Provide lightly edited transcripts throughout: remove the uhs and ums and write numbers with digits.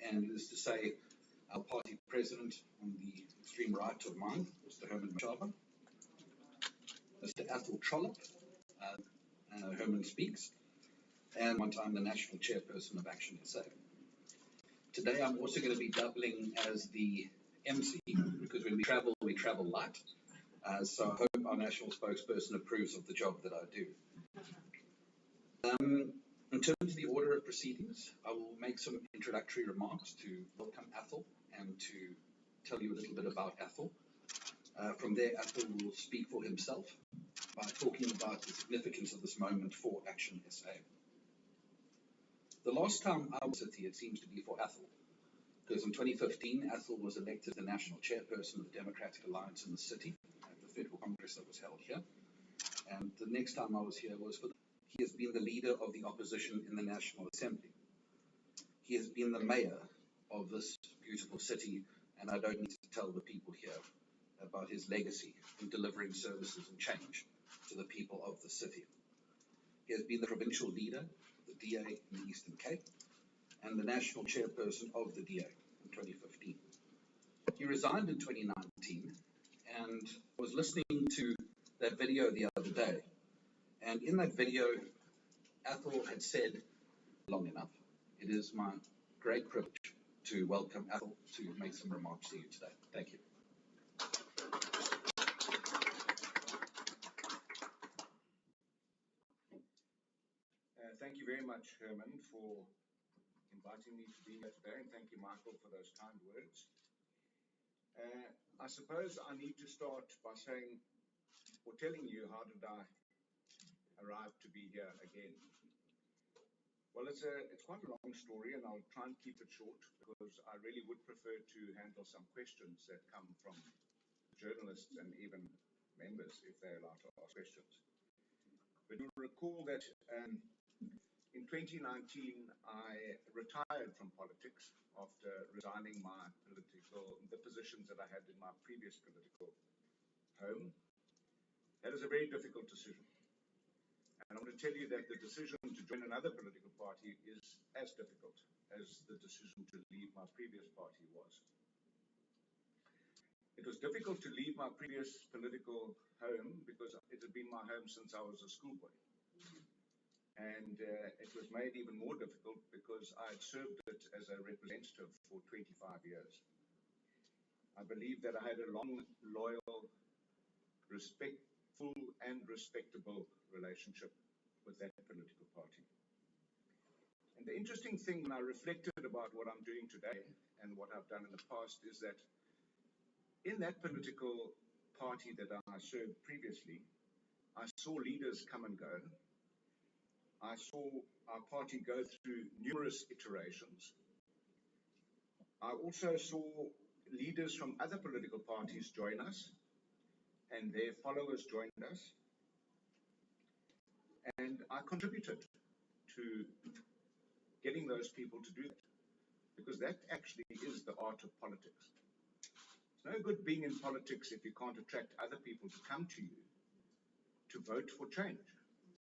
and it is to say our party president on the extreme right of mine, Mr. Herman Mashaba, Mr. Athol Trollip, Herman speaks, and one time the national chairperson of ActionSA. Today I'm also going to be doubling as the MC, because when we travel light. So I hope our national spokesperson approves of the job that I do. In terms of the order of proceedings, I will make some introductory remarks to welcome Athol and to tell you a little bit about Athol. From there, Athol will speak for himself by talking about the significance of this moment for ActionSA. The last time I was at here, it seems to be for Athol, because in 2015, Athol was elected the national chairperson of the Democratic Alliance in the city at the Federal Congress that was held here. And the next time I was here was he has been the leader of the opposition in the National Assembly. He has been the mayor of this beautiful city, and I don't need to tell the people here about his legacy in delivering services and change to the people of the city. He has been the provincial leader, the DA in the Eastern Cape, and the national chairperson of the DA in 2015. He resigned in 2019, and was listening to that video the other day. And in that video, Athol had said, long enough, it is my great privilege to welcome Athol to make some remarks to you today. Thank you. Thank you very much, Herman, for inviting me to be here today, and thank you, Michael, for those kind words. I suppose I need to start by saying, or telling you, how did I arrive to be here again? Well, it's quite a long story, and I'll try and keep it short, because I really would prefer to handle some questions that come from journalists and even members, if they're allowed to ask questions. But you'll recall that in 2019, I retired from politics after resigning the positions that I had in my previous political home. That is a very difficult decision. And I want to tell you that the decision to join another political party is as difficult as the decision to leave my previous party was. It was difficult to leave my previous political home because it had been my home since I was a schoolboy. And it was made even more difficult because I had served it as a representative for 25 years. I believe that I had a long, loyal, respectful and respectable relationship with that political party. And the interesting thing when I reflected about what I'm doing today and what I've done in the past is that in that political party that I served previously, I saw leaders come and go. I saw our party go through numerous iterations. I also saw leaders from other political parties join us, and their followers joined us. And I contributed to getting those people to do that, because that actually is the art of politics. It's no good being in politics if you can't attract other people to come to you to vote for change.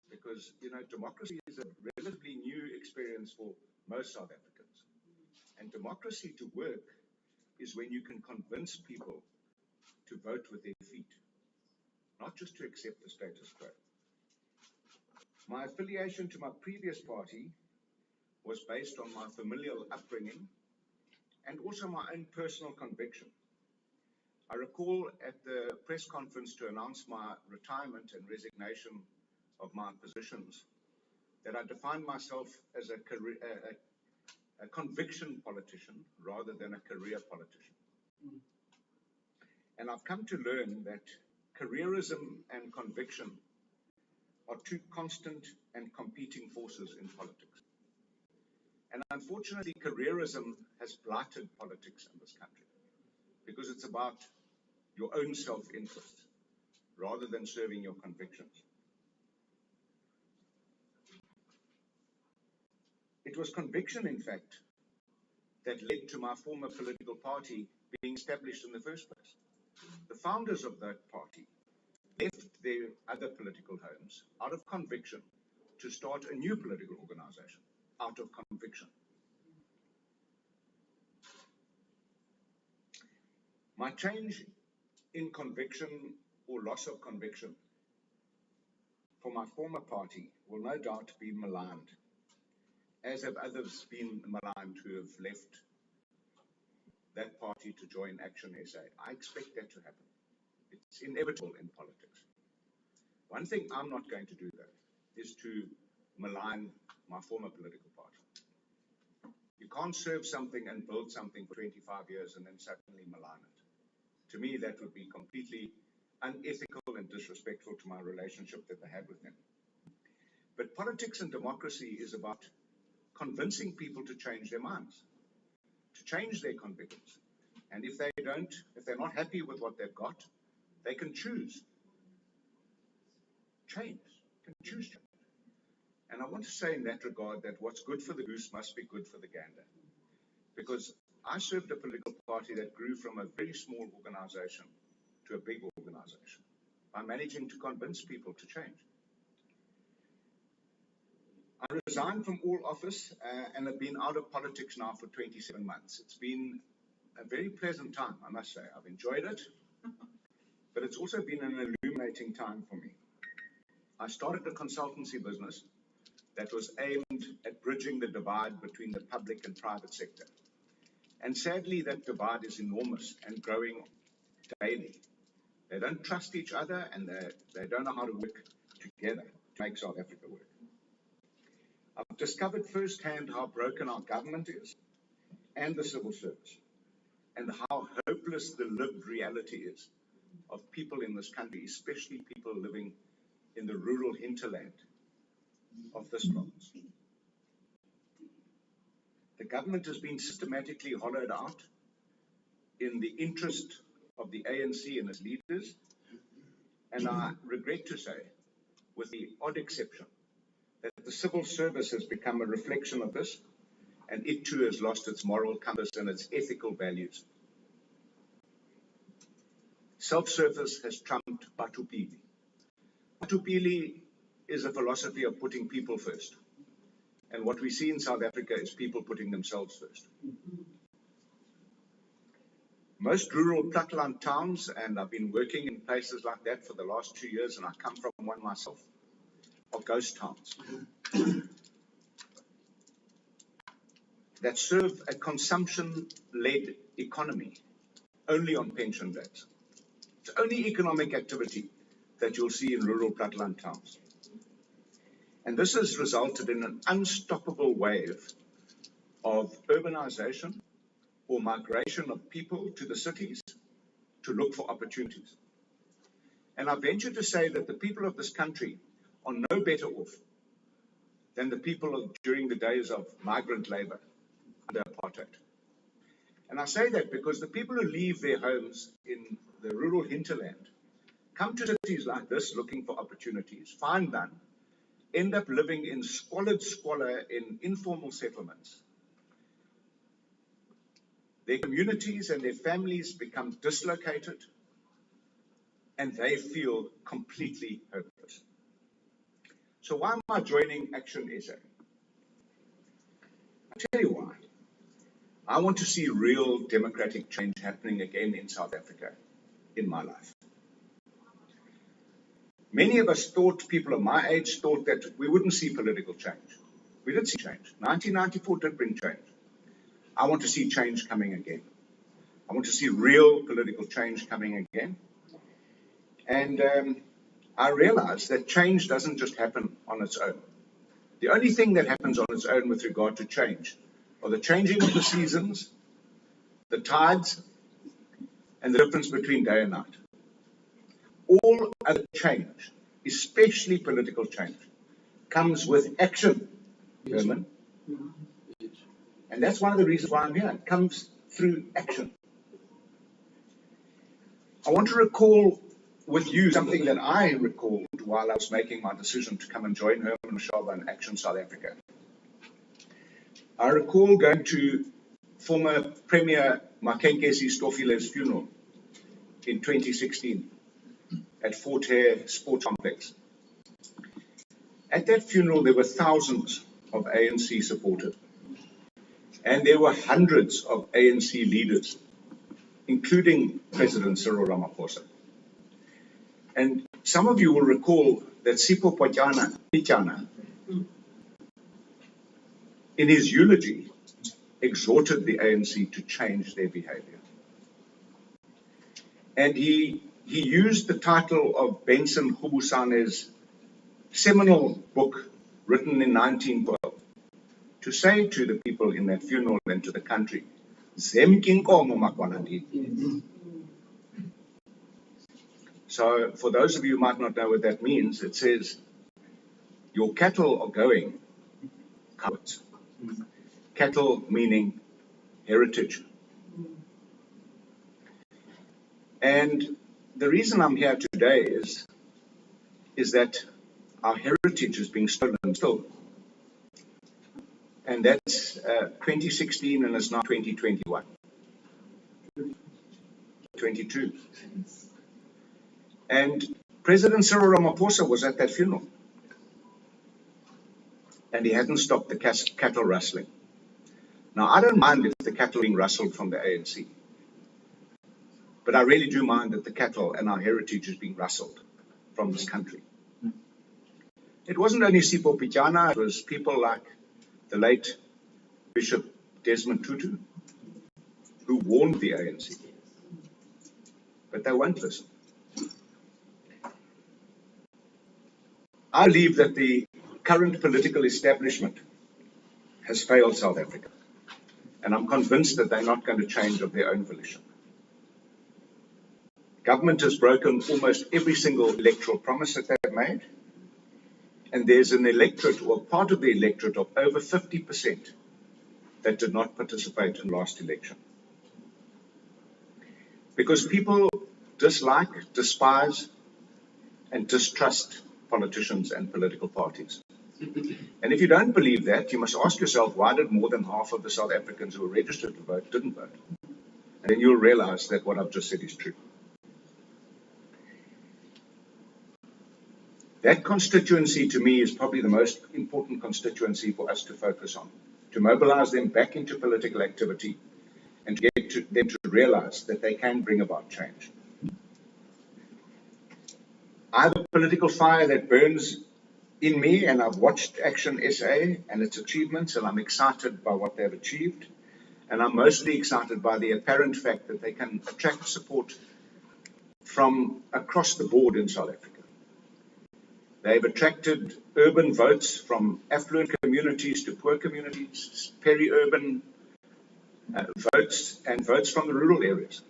Because, democracy is a relatively new experience for most South Africans. And democracy to work is when you can convince people to vote with their feet, not just to accept the status quo. My affiliation to my previous party was based on my familial upbringing and also my own personal conviction. I recall at the press conference to announce my retirement and resignation of my positions that I defined myself as a conviction politician rather than a career politician. And I've come to learn that careerism and conviction are two constant and competing forces in politics. And unfortunately, careerism has blighted politics in this country because it's about your own self-interest rather than serving your convictions. It was conviction, in fact, that led to my former political party being established in the first place. The founders of that party left their other political homes out of conviction to start a new political organization out of conviction. My change in conviction or loss of conviction for my former party will no doubt be maligned, as have others been maligned who have left that party to join ActionSA. I expect that to happen. It's inevitable in politics. One thing I'm not going to do, though, is to malign my former political party. You can't serve something and build something for 25 years and then suddenly malign it. To me, that would be completely unethical and disrespectful to my relationship that I had with them. But politics and democracy is about convincing people to change their minds, to change their convictions. And if they're not happy with what they've got, they can choose change, change. And I want to say in that regard that what's good for the goose must be good for the gander. Because I served a political party that grew from a very small organization to a big organization by managing to convince people to change. I resigned from all office and have been out of politics now for 27 months. It's been a very pleasant time, I must say. I've enjoyed it, but it's also been an illuminating time for me. I started a consultancy business that was aimed at bridging the divide between the public and private sector. And sadly, that divide is enormous and growing daily. They don't trust each other and they don't know how to work together to make South Africa work. I've discovered firsthand how broken our government is and the civil service, and how hopeless the lived reality is of people in this country, especially people living in the rural hinterland of this province. The government has been systematically hollowed out in the interest of the ANC and its leaders, and I regret to say, with the odd exception, that the civil service has become a reflection of this, and it too has lost its moral compass and its ethical values. Self-service has trumped Batupili. Batupili is a philosophy of putting people first. And what we see in South Africa is people putting themselves first. Most rural platteland towns, and I've been working in places like that for the last 2 years, and I come from one myself, are ghost towns that serve a consumption-led economy only on pension days. It's only economic activity that you'll see in rural platteland towns. And this has resulted in an unstoppable wave of urbanization or migration of people to the cities to look for opportunities. And I venture to say that the people of this country are no better off than the people during the days of migrant labor under apartheid. And I say that because the people who leave their homes in the rural hinterland come to cities like this looking for opportunities, find none, end up living in squalid squalor in informal settlements. Their communities and their families become dislocated, and they feel completely hopeless. So why am I joining ActionSA? I'll tell you why. I want to see real democratic change happening again in South Africa in my life. Many of us thought, people of my age thought, that we wouldn't see political change. We did see change. 1994 did bring change. I want to see change coming again. I want to see real political change coming again. And I realize that change doesn't just happen on its own. The only thing that happens on its own with regard to change are the changing of the seasons, the tides, and the difference between day and night. All other change, especially political change, comes with action, Herman. And that's one of the reasons why I'm here. It comes through action. I want to recall with you something that I recalled while I was making my decision to come and join Herman, Mashaba and Action South Africa. I recall going to former Premier Makenkesi Stofile's funeral in 2016 at Fort Hare Sports Complex. At that funeral, there were thousands of ANC supporters, and there were hundreds of ANC leaders including President Cyril Ramaphosa. And some of you will recall that Sipho Pichana, in his eulogy, exhorted the ANC to change their behavior. And he used the title of Benson Khubusane's seminal book written in 1912 to say to the people in that funeral and to the country, Zemkinkomo makwanandi. So for those of you who might not know what that means, it says, your cattle are going, cowards. Cattle meaning heritage. And the reason I'm here today is that our heritage is being stolen still. And that's 2016 and it's now 2021. 22. And President Cyril Ramaphosa was at that funeral. And he hadn't stopped the cattle rustling. Now, I don't mind if the cattle are being rustled from the ANC. But I really do mind that the cattle and our heritage is being rustled from this country. It wasn't only Sipho Pichana, it was people like the late Bishop Desmond Tutu, who warned the ANC. But they won't listen. I believe that the current political establishment has failed South Africa. And I'm convinced that they're not going to change of their own volition. Government has broken almost every single electoral promise that they've made. And there's an electorate, or part of the electorate, of over 50% that did not participate in last election. Because people dislike, despise, and distrust politicians and political parties. And if you don't believe that, you must ask yourself, why did more than half of the South Africans who were registered to vote didn't vote? And then you'll realize that what I've just said is true. That constituency, to me, is probably the most important constituency for us to focus on, to mobilize them back into political activity and to get them to realize that they can bring about change. I have a political fire that burns in me, and I've watched ActionSA and its achievements, and I'm excited by what they've achieved. And I'm mostly excited by the apparent fact that they can attract support from across the board in South Africa. They've attracted urban votes from affluent communities to poor communities, peri-urban votes, and votes from the rural areas.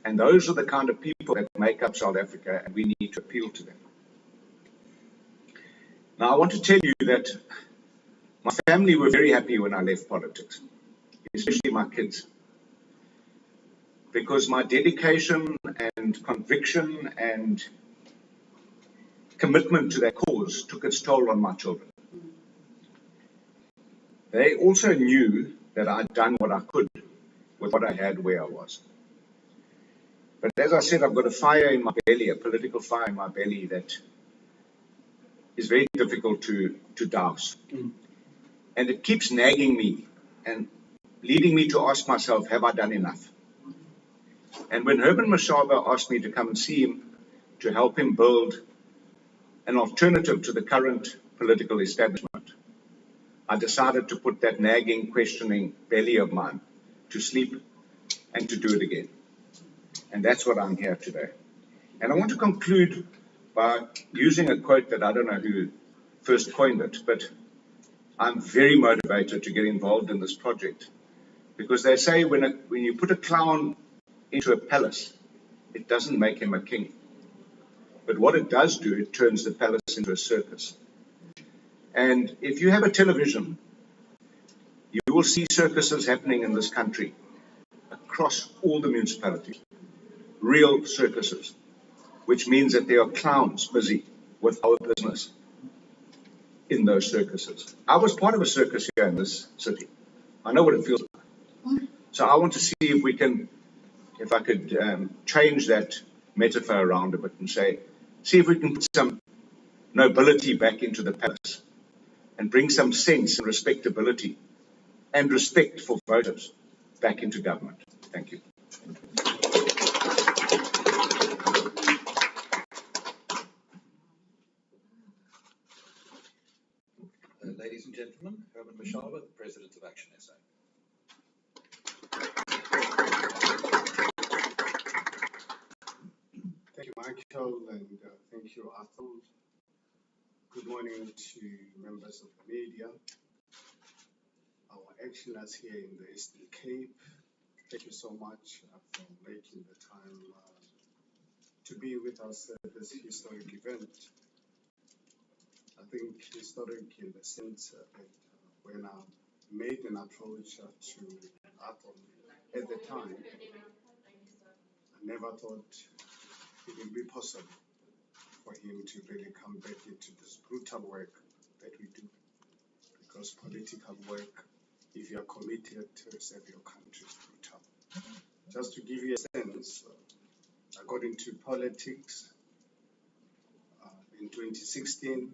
And those are the kind of people that make up South Africa, and we need to appeal to them. Now, I want to tell you that my family were very happy when I left politics, especially my kids, because my dedication and conviction and commitment to that cause took its toll on my children. They also knew that I'd done what I could with what I had where I was. But as I said, I've got a fire in my belly, a political fire in my belly that is very difficult to douse. And it keeps nagging me and leading me to ask myself, have I done enough? And when Herman Mashaba asked me to come and see him to help him build an alternative to the current political establishment, I decided to put that nagging, questioning belly of mine to sleep and to do it again. And that's what I'm here today. And I want to conclude by using a quote that I don't know who first coined it, but I'm very motivated to get involved in this project, because they say when you put a clown into a palace, it doesn't make him a king. But what it does do, it turns the palace into a circus. And if you have a television, you will see circuses happening in this country across all the municipalities. Real circuses, which means that there are clowns busy with our business in those circuses. I was part of a circus here in this city. I know what it feels like. So I want to see if I could change that metaphor around a bit and see if we can put some nobility back into the palace and bring some sense and respectability and respect for voters back into government. Thank you. Ladies and gentlemen, Herman Mashaba, the President of ActionSA. Thank you, Michael, and thank you, Athol. Good morning to members of the media, our actioners here in the Eastern Cape. Thank you so much for making the time to be with us at this historic event. I think historic in the sense that when I made an approach to Athol at the time, I never thought it would be possible for him to really come back into this brutal work that we do. Because political work, if you are committed to serve your country, is brutal. Just to give you a sense, I got into politics in 2016,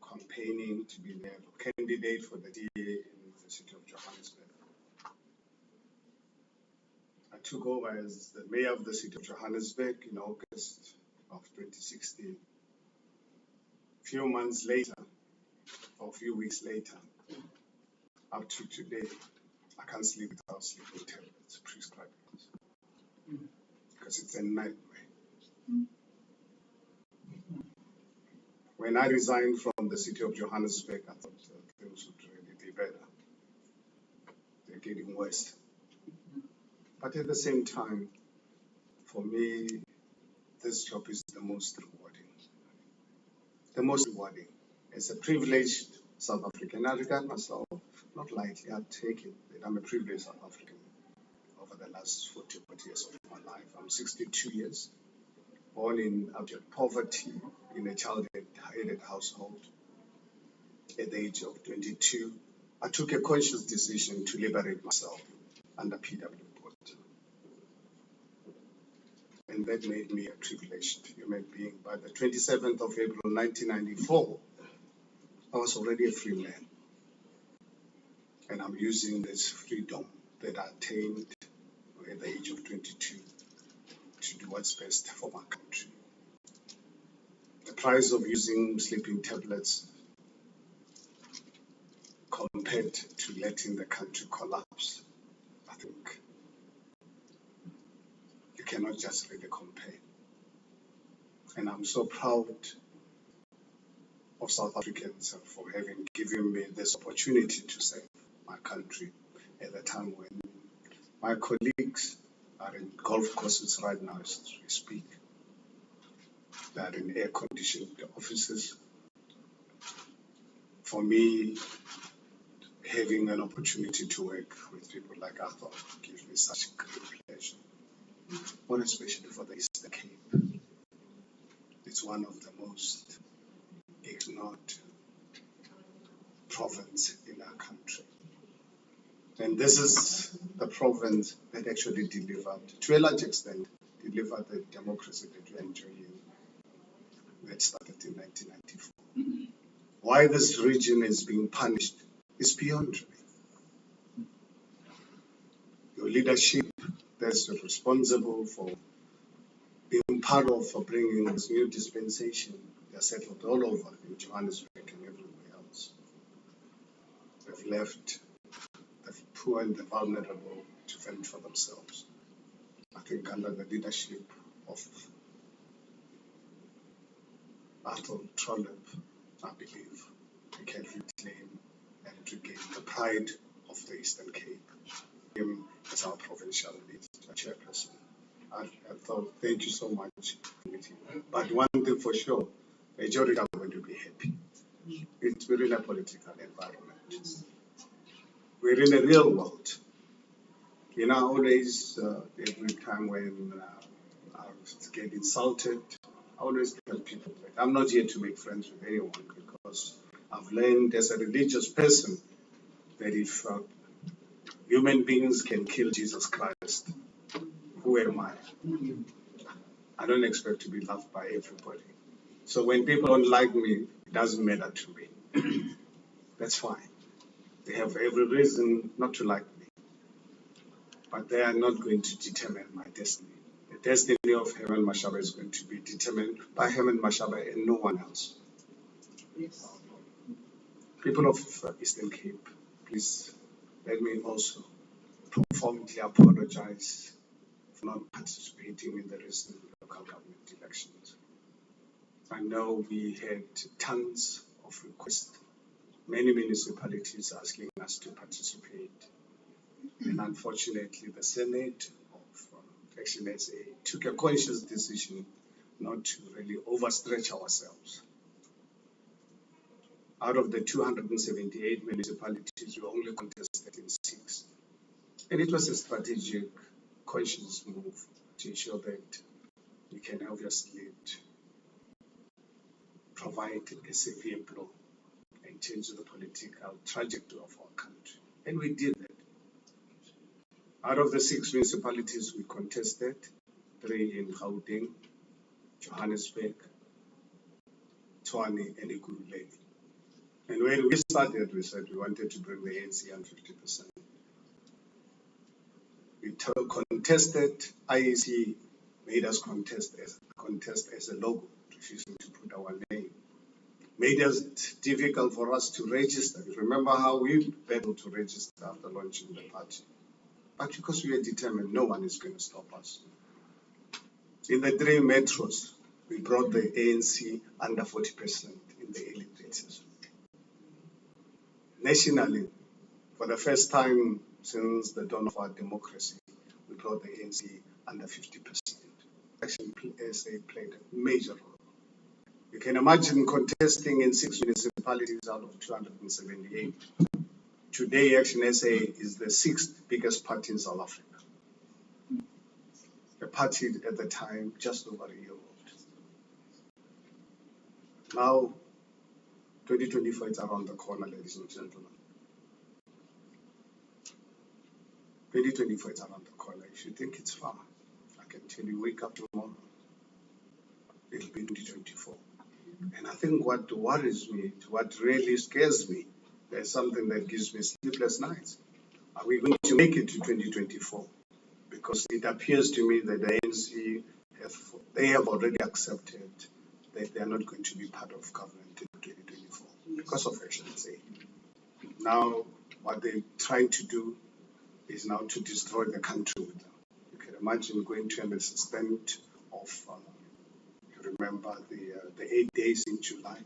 campaigning to be the candidate for the DA in the city of Johannesburg. I took over as the mayor of the city of Johannesburg in August of 2016. A few months later, or a few weeks later, up to today, I can't sleep without sleeping tablets, prescribed ones, because it's a nightmare. When I resigned from the city of Johannesburg, I thought things would really be better. They're getting worse. But at the same time, for me, this job is the most rewarding. The most rewarding. It's a privileged South African. I regard myself not lightly. I take it that I'm a privileged South African over the last 40 years of my life. I'm 62 years, born in abject poverty in a child-headed household. At the age of 22, I took a conscious decision to liberate myself under PW Port. And that made me a privileged human being. By the 27th of April 1994, I was already a free man. And I'm using this freedom that I attained at the age of 22 to do what's best for my country. The price of using sleeping tablets compared to letting the country collapse, I think you cannot just really compare. And I'm so proud of South Africans for having given me this opportunity to serve my country at the time when my colleagues are in golf courses right now as we speak. They are in air-conditioned offices. For me, having an opportunity to work with people like Athol gives me such great pleasure. More especially for the Eastern Cape. It's one of the most ignored province in our country. And this is the province that actually delivered, to a large extent, delivered the democracy that we're enjoying that started in 1994. Why this region is being punished is beyond me. Your leadership that's responsible for being part of for bringing this new dispensation, they're settled all over in Johannesburg and everywhere else. They've left the poor and the vulnerable to fend for themselves. I think under the leadership of Athol, Trollip, I believe we can reclaim and regain the pride of the Eastern Cape. Him as our provincial chairperson. I thought, thank you so much. But one thing for sure, majority are going to be happy. We're in a political environment. We're in a real world. You know, always, every time when I get insulted, I always tell people that I'm not here to make friends with anyone, because I've learned as a religious person that if human beings can kill Jesus Christ, who am I? I don't expect to be loved by everybody. So when people don't like me, it doesn't matter to me. That's fine. They have every reason not to like me. but they are not going to determine my destiny. The destiny of Herman Mashaba is going to be determined by Herman Mashaba and no one else. Yes. People of Eastern Cape, please let me also profoundly apologize for not participating in the recent local government elections. I know we had tons of requests, many municipalities asking us to participate. And unfortunately, the Senate of ActionSA took a conscious decision not to really overstretch ourselves. Out of the 278 municipalities, we only contested in 6. And it was a strategic, conscious move to ensure that we can obviously provide a severe blow and change the political trajectory of our country. And we did that. Out of the 6 municipalities we contested, 3 in Gauteng, Johannesburg, Tshwane, and Ekurhuleni. And when we started, we said we wanted to bring the ANC on 50%. We contested, IEC made us contest as a logo, refusing to put our name. Made it difficult for us to register. Remember how we battled to register after launching the party. But because we are determined, no one is going to stop us. In the 3 metros, we brought the ANC under 40% in the elite races. Nationally, for the first time since the dawn of our democracy, we brought the ANC under 50%. ActionSA played a major role. You can imagine contesting in 6 municipalities out of 278. Today, ActionSA is the 6th biggest party in South Africa. A party at the time just over a year old. Now, 2024 is around the corner, ladies and gentlemen. 2024 is around the corner. If you think it's far, I can tell you, wake up tomorrow. It'll be 2024. And I think what worries me, what really scares me, there's something that gives me sleepless nights. Are we going to make it to 2024? Because it appears to me that the ANC have already accepted that they are not going to be part of government in 2024 because of ActionSA. Now, what they're trying to do is now to destroy the country with them. You can imagine going to an extent of, you remember the 8 days in July.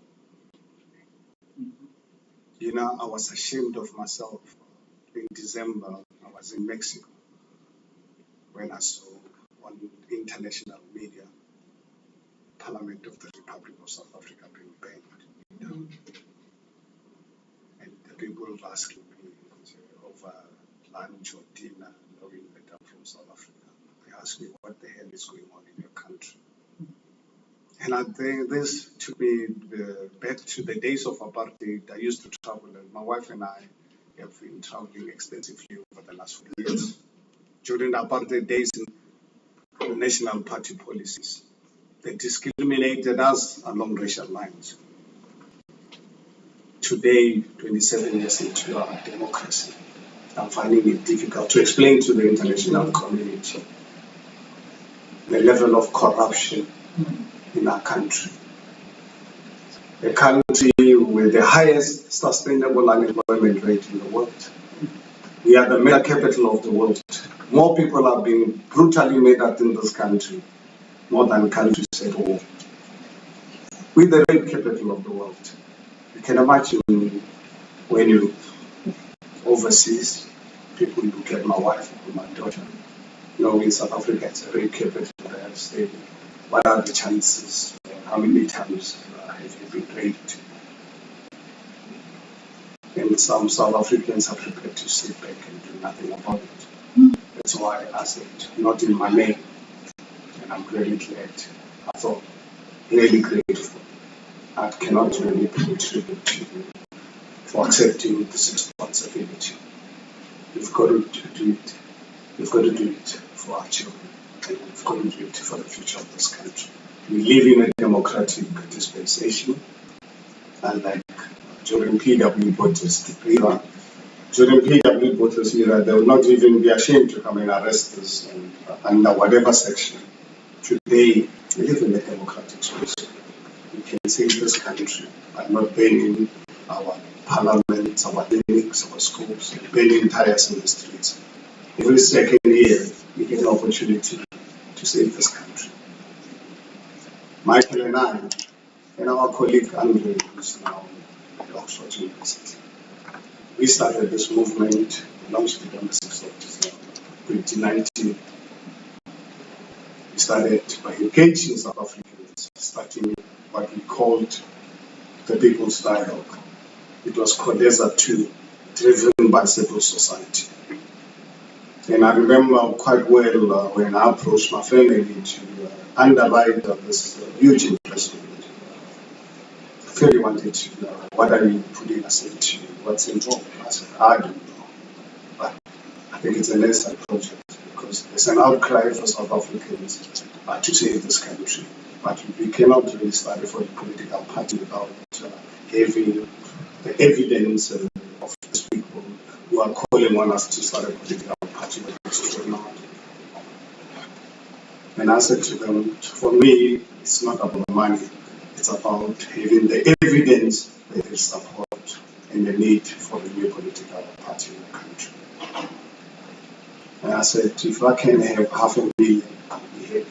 You know, I was ashamed of myself. In December, I was in Mexico when I saw on international media, Parliament of the Republic of South Africa being banned. And the people were asking me over lunch or dinner, knowing that I'm from South Africa. They asked me what the hell is going on in your country. And I think this took me back to the days of apartheid. I used to travel, and my wife and I have been traveling extensively over the last 4 years. During the apartheid days, the national party policies, they discriminated us along racial lines. Today, 27 years into our democracy, I'm finding it difficult to explain to the international community the level of corruption in our country. A country with the highest sustainable unemployment rate in the world. We are the mega capital of the world. More people are being brutally murdered in this country, more than countries at all. We're the rape capital of the world. You can imagine when you overseas, people look at my wife or my daughter. You know, in South Africa, it's a rape capital. They have said, what are the chances? How many times have you been raped? And some South Africans are prepared to sit back and do nothing about it. That's why I said, not in my name. And I'm really glad. I thought, really grateful. I cannot really pay tribute to you for accepting this responsibility. You've got to do it. You've got to do it for our children. And we've got to do it for the future of this country. We live in a democratic dispensation, and like during PW protest era, during PW Botha's era, they would not even be ashamed to come and arrest us under whatever section. Today, we live in a democratic space. We can save this country by not burning our parliaments, our clinics, our schools, burning tires in the streets. Every second year, we get an opportunity to save this country. Michael and I, and our colleague Andre, who's now at Oxford University, we started this movement, launched it on the 6th of December, 2019. We started by engaging South Africans, starting what we called the People's Dialogue. It was Codesa 2, driven by civil society. And I remember quite well when I approached my family to underwrite this huge investment. I really wanted to know, what are you putting? I said to you, what's involved? I said, I don't know. But I think it's a necessary project because there's an outcry for South Africans to save this country. But we cannot really start for a political party without having the evidence of these people who are calling on us to start a political party that is not. And I said to them, for me, it's not about money. It's about having the evidence that there is support and the need for a new political party in the country. And I said, if I can have 500,000, I'll be happy.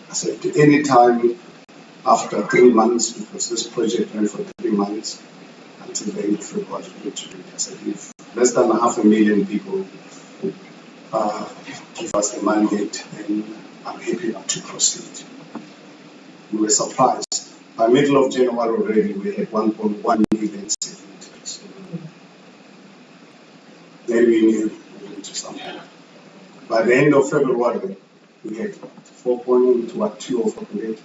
I said, any time after 3 months, because this project went for 3 months, until the end of February, I said, if less than 500,000 people give us the mandate, then I'm happy to proceed. We were surprised. By middle of January already, we had 1.1 million signatures. Then we knew we were into something. By the end of February, we had 4.2 or 4.8.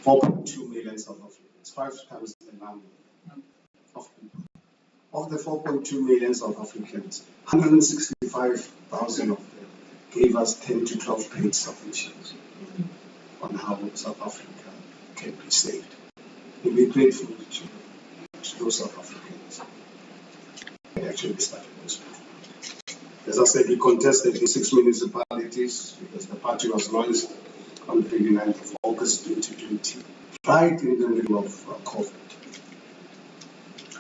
4.2 million South Africans, 5 times the number of people. Of the 4.2 million South Africans, 165,000 of them gave us 10 to 12 paid submissions on how South Africa can be saved. We'll be grateful to those South Africans that actually started this movement. As I said, we contested in 6 municipalities because the party was launched on the 29th of August 2020, right in the middle of COVID.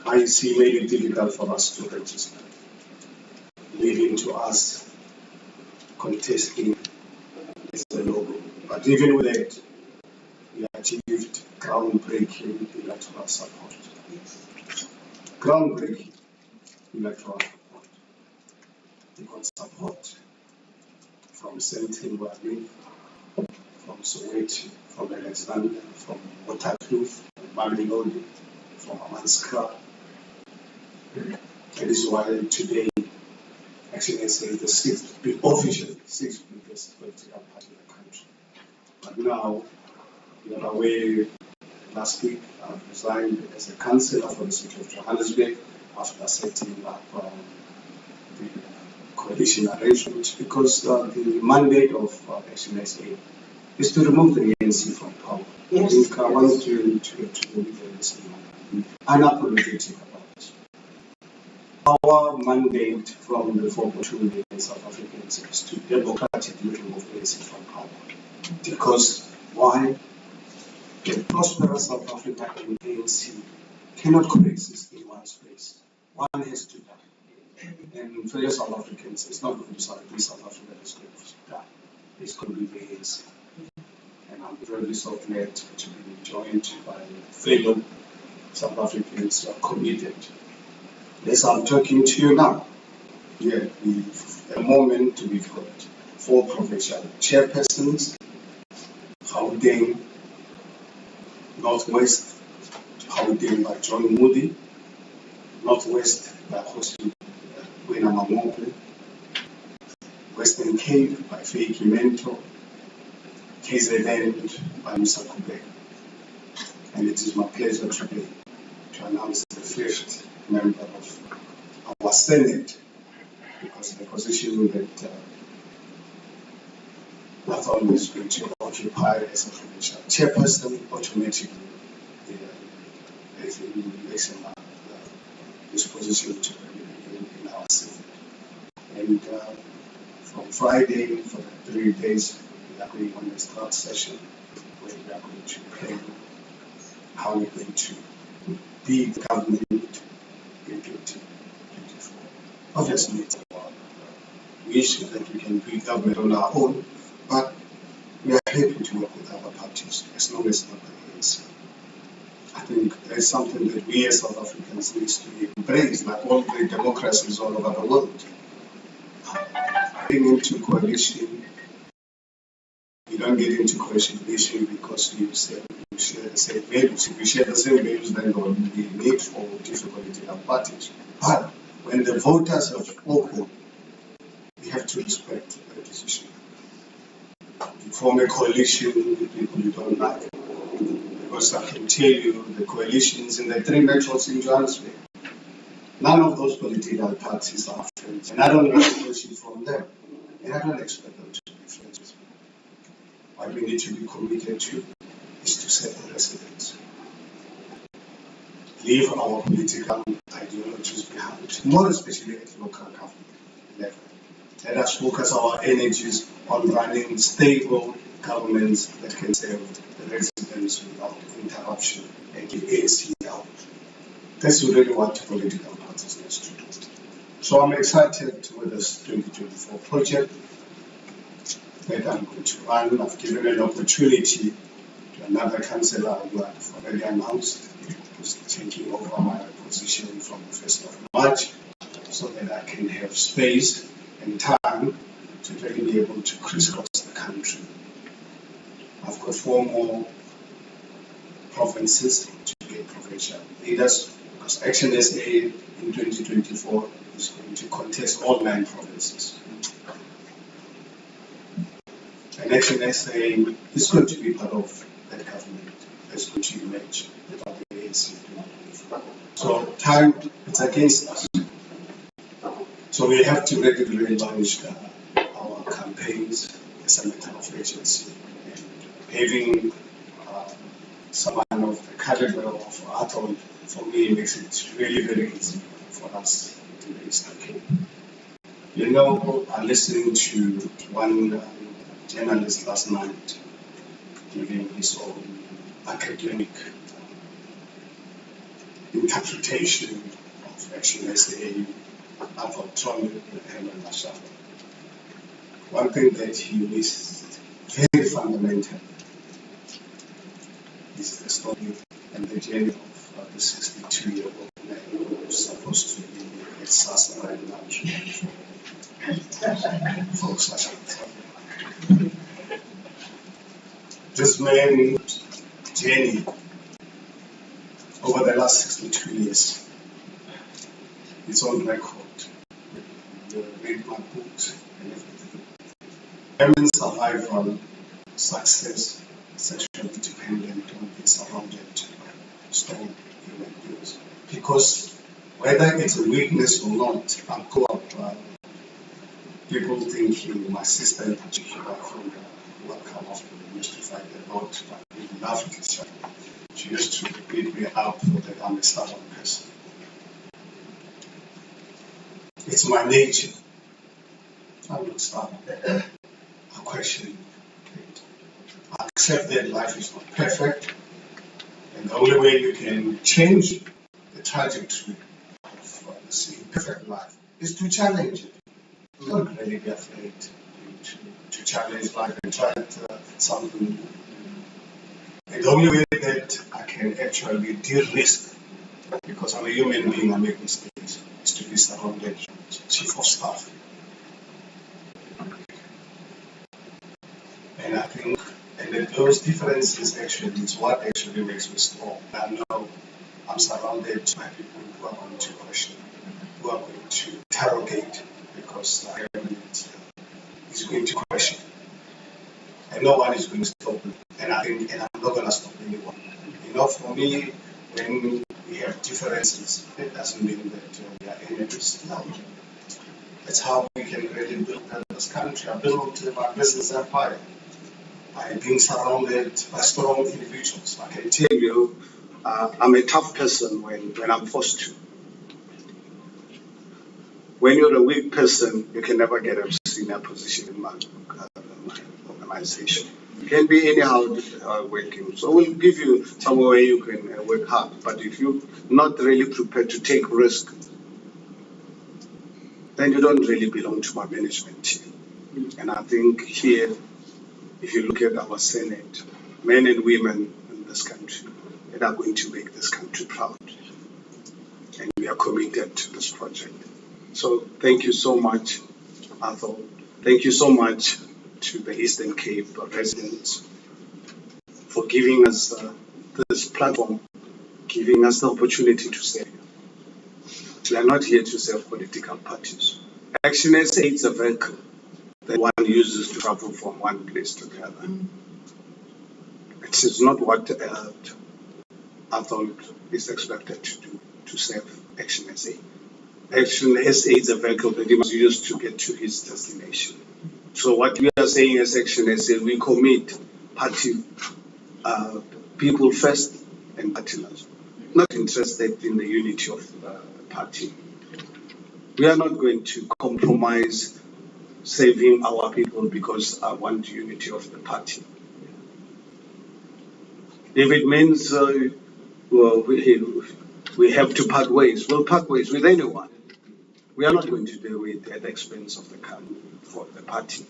IEC made it difficult for us to register, leading to us contesting as a logo. But even with that, we achieved groundbreaking electoral support. Groundbreaking electoral support. We got support from Sentin Wadi, from Soweto, from Alexander, from Waterkloof, from Mamelodi, from Amanskra. That is why today, ActionSA is the official sixth biggest political party in the country. But now, you are aware, last week I resigned as a councillor for the city of Johannesburg after setting up the coalition arrangement because the mandate of ActionSA is to remove the ANC from power. Yes. I think I want to believe this unapologetic about this. Our mandate from the 4.2 million South Africans is to democratically remove the ANC from power. Because why? The prosperous South Africa and ANC cannot coexist in one space. One has to die. And fellow South Africans, it's not going to be South Africa that's going to die. It's going to be the ANC. And I'm very so glad to be joined by fellow South Africans who are committed. As I'm talking to you now, yeah, at the moment we've got 4 provincial chairpersons, Gauteng, Northwest, Gauteng by John Moody, Northwest by Khosi Wena Mamope, Western Cape by Faiki Mento, KZN by Mr. Kube. And it is my pleasure today to announce the 5th member of our Senate, because the position that Athol is going to occupy as a provincial chairperson automatically makes this position to And from Friday, for the 3 days, we are going on a start session where we are going to plan how we're going to be the government in 2024. Obviously, it's our wish that we can be government on our own, but we are happy to work with other parties as long as not the ANC. I think there's something that we as South Africans need to embrace, like all the democracies all over the world. Getting into coalition, you don't get into coalition because you share the same values. If you share the same values, then there will be a need for different political parties. But when the voters have spoken, we have to respect their decision. You form a coalition with people you don't like. Because I can tell you, the coalitions in the 3 metros in Johannesburg, none of those political parties are friends. And I don't want a coalition from them. And I don't expect them to be friends with me. What we need to be committed to is to set the precedents. Leave our political ideologies behind, more especially at local government level. Let us focus our energies on running stable governments that can serve the residents without interruption and keep ANC out. That's really what political parties need to do. So I'm excited with this 2024 project that I'm going to run. I've given an opportunity to another councillor who I've already announced, who's taking over my position from the 1st of March, so that I can have space and time to really be able to crisscross the country. I've got 4 more provinces to get provincial leaders, because ActionSA in 2024 is going to contest all 9 provinces. And ActionSA is going to be part of that government that's going to emerge without the ANC. So time, it's against us. So we have to regularly launch our campaigns as a matter of urgency. And having someone of the caliber of Athol, for me, makes it really very easy for us to do this campaign. You know, I listened to one journalist last night giving his own academic interpretation of ActionSA, Athol, Trollip, and Herman, Mashaba. One thing that he missed very fundamental is the story and the journey of the 62-year-old man who was supposed to be at SASA right now for such a time. This man's journey over the last 62 years, it's on record. You read my books and everything. Herman's survival, success, sexually dependent on being surrounded by strong human beings. Because whether it's a weakness or not, I grew up people thinking, my sister in particular from the welcome hospital used to fight a lot, but we loved each other. She used to beat me up for that I'm a stubborn person. It's my nature. I'm not stubborn. I question it. I accept that life is not perfect, and the only way you can change the trajectory of this imperfect life is to challenge it. Don't really be afraid to challenge life and try something new. And the only way that I can actually de-risk, because I'm a human being, I make mistakes, is to be surrounded with chief of staff. And I think, and those differences actually is what actually makes me strong. I know I'm surrounded by people who are going to question, who are going to interrogate, because I is going to question. And no one is going to stop me. And I'm not going to stop anyone. You know, for me, when we have differences, it doesn't mean that we are enemies. No. That's how we can really build this country. I built my business empire by being surrounded by strong individuals. I can tell you, I'm a tough person when I'm forced to. when you're a weak person, you can never get a senior position in my organization. You can be anyhow working. So we'll give you somewhere where you can work hard. But if you're not really prepared to take risk, then you don't really belong to my management team. And I think here, if you look at our Senate, men and women in this country that are going to make this country proud. And we are committed to this project. So thank you so much, Athol. Thank you so much to the Eastern Cape residents for giving us this platform, giving us the opportunity to say, we are not here to serve political parties. ActionSA is a vehicle that one uses to travel from one place to the other. It is not what Athol is expected to do to serve ActionSA. ActionSA is a vehicle that he must use to get to his destination. So what we are saying as ActionSA, we commit party people first and partners. Not interested in the unity of the party. We are not going to compromise saving our people because I want unity of the party. If it means we have to part ways, we'll part ways with anyone. We are not going to do it at the expense of the party.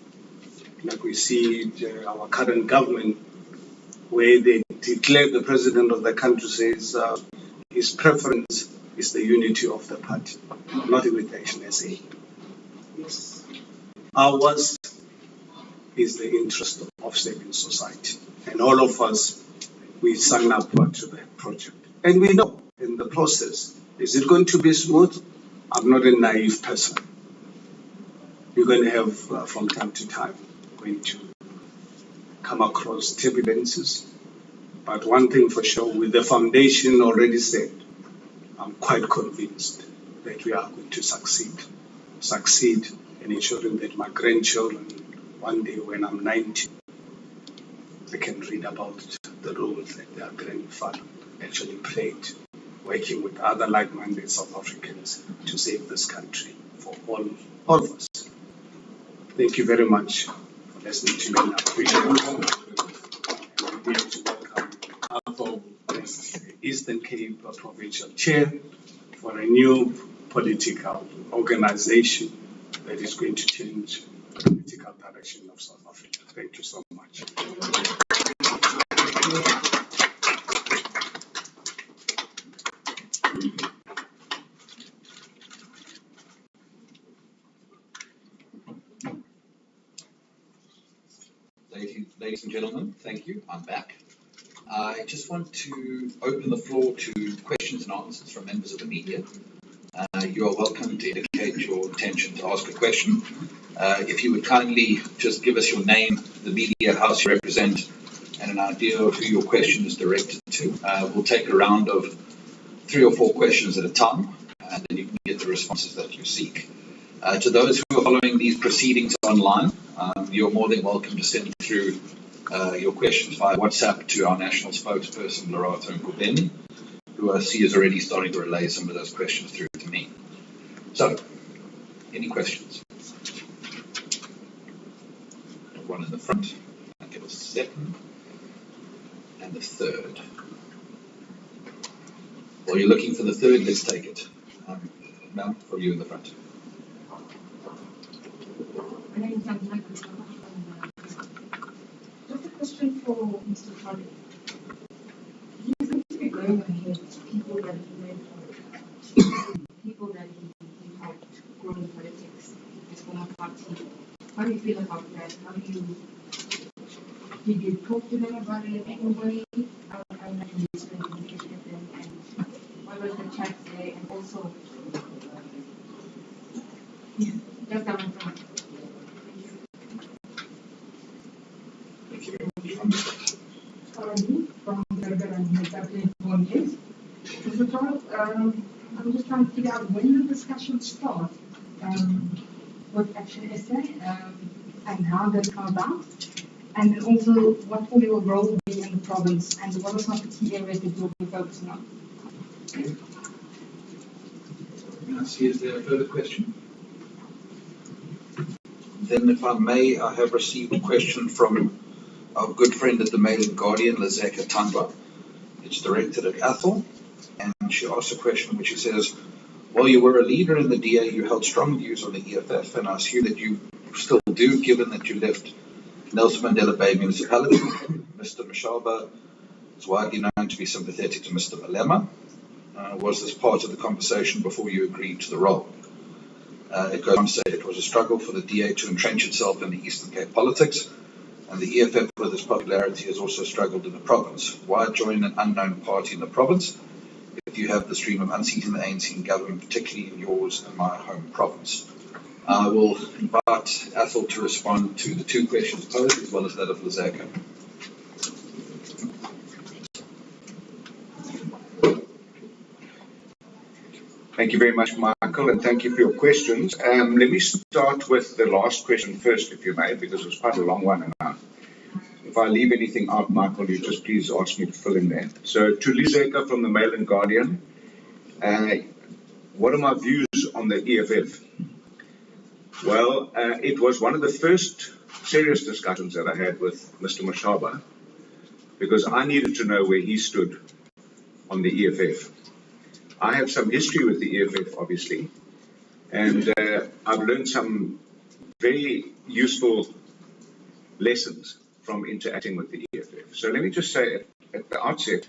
Like we see our current government, where they declare the president of the country says his preference is the unity of the party, not with ActionSA. Yes. Ours is the interest of saving society. And all of us, we sign up to the project. And we know in the process, is it going to be smooth? I'm not a naive person. You're going to have, from time to time, going to come across turbulences. But one thing for sure, with the foundation already set, I'm quite convinced that we are going to succeed in ensuring that my grandchildren, one day when I'm 90, they can read about the roles that their grandfather actually played, working with other like-minded South Africans to save this country for all of us. Thank you very much for listening to me. I appreciate it. I'm here to welcome Athol as Eastern Cape Provincial Chair for a new political organization that is going to change the political direction of South Africa. Thank you so much. Ladies and gentlemen, thank you. I'm back. I just want to open the floor to questions and answers from members of the media. You are welcome to indicate your intention to ask a question. If you would kindly just give us your name, the media house you represent, and an idea of who your question is directed to. We'll take a round of 3 or 4 questions at a time, and then you can get the responses that you seek. To those who are following these proceedings online, you're more than welcome to send through your questions via WhatsApp to our national spokesperson, Lerato Nkubeni, who I see is already starting to relay some of those questions through to me. So, any questions? One in the front, I'll give a second, and the third. While you're looking for the third, let's take it. Ma'am, from you in the front. My name is Anna. Just a question for Mr. Trollip. He seems to be going ahead people that he mentored, people that he helped grow in politics as former party. How do you feel about that? Did you talk to them about it in any way? How did you spend communication with them? And what was the chat there? And also, just down in front. From Durban and Dublin for years. Mr. Trollip, I'm just trying to figure out when the discussion start with ActionSA and how that come about, and also what will your role be in the province, and what are some of the key areas that you'll be focusing on? Is there a further question? then, if I may, I have received a question from our good friend at the Mail and Guardian, Lizeka Tandwa. It's directed at Athol, and she asks a question which she says, while you were a leader in the DA, you held strong views on the EFF, and I assume that you still do, given that you left Nelson Mandela Bay Municipality. Mr. Mashaba is widely known to be sympathetic to Mr. Malema. Was this part of the conversation before you agreed to the role? It goes on to say it was a struggle for the DA to entrench itself in the Eastern Cape politics, and the EFF with its popularity has also struggled in the province. Why join an unknown party in the province if you have the stream of unseating the ANC in government, particularly in yours and my home province? I will invite Athol to respond to the two questions posed, as well as that of Lizeka. Thank you very much, Michael, and thank you for your questions. Let me start with the last question first, if you may, because it was quite a long one. And if I leave anything out, Michael, you just please ask me to fill in there. So, to Lizeka from the Mail and Guardian, what are my views on the EFF? Well, it was one of the first serious discussions that I had with Mr. Mashaba, because I needed to know where he stood on the EFF. I have some history with the EFF, obviously, and I've learned some very useful lessons from interacting with the EFF. So let me just say at the outset,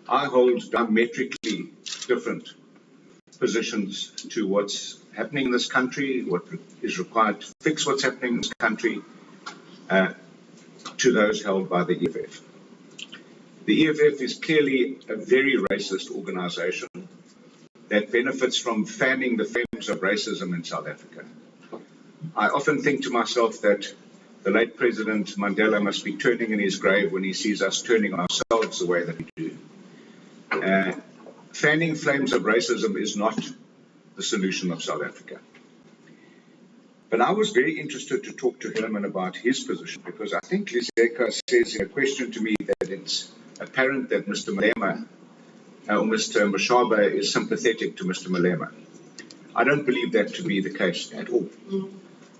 I hold diametrically different positions to what's happening in this country, what is required to fix what's happening in this country, to those held by the EFF. The EFF is clearly a very racist organization that benefits from fanning the flames of racism in South Africa. I often think to myself that the late President Mandela must be turning in his grave when he sees us turning on ourselves the way that we do. Fanning flames of racism is not the solution of South Africa. But I was very interested to talk to Herman about his position, because I think Lizeka says in a question to me that it's apparent that Mr. Malema or Mr. Mashaba is sympathetic to Mr. Malema. I don't believe that to be the case at all.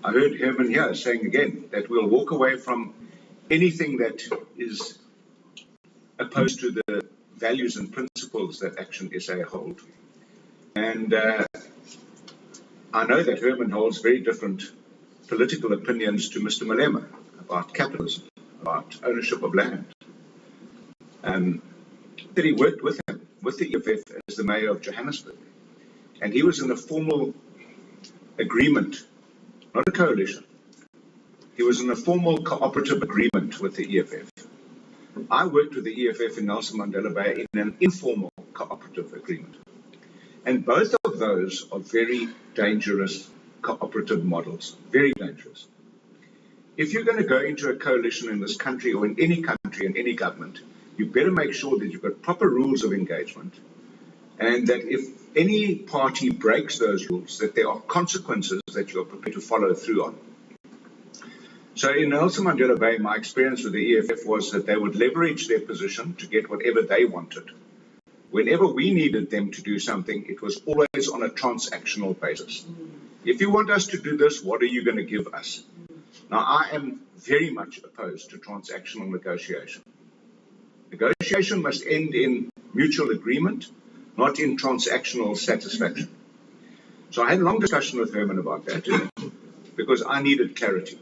I heard Herman here saying again that we'll walk away from anything that is opposed to the values and principles that ActionSA hold. And I know that Herman holds very different political opinions to Mr. Malema about capitalism, about ownership of land. That he worked with him, with the EFF as the mayor of Johannesburg. And he was in a formal agreement, not a coalition. He was in a formal cooperative agreement with the EFF. I worked with the EFF in Nelson Mandela Bay in an informal cooperative agreement. And both of those are very dangerous cooperative models, very dangerous. If you're going to go into a coalition in this country or in any country, in any government, you better make sure that you've got proper rules of engagement, and that if any party breaks those rules, that there are consequences that you're prepared to follow through on. So in Nelson Mandela Bay, my experience with the EFF was that they would leverage their position to get whatever they wanted. Whenever we needed them to do something, it was always on a transactional basis. If you want us to do this, what are you going to give us? Now, I am very much opposed to transactional negotiation. Negotiation must end in mutual agreement, not in transactional satisfaction. So I had a long discussion with Herman about that, because I needed clarity.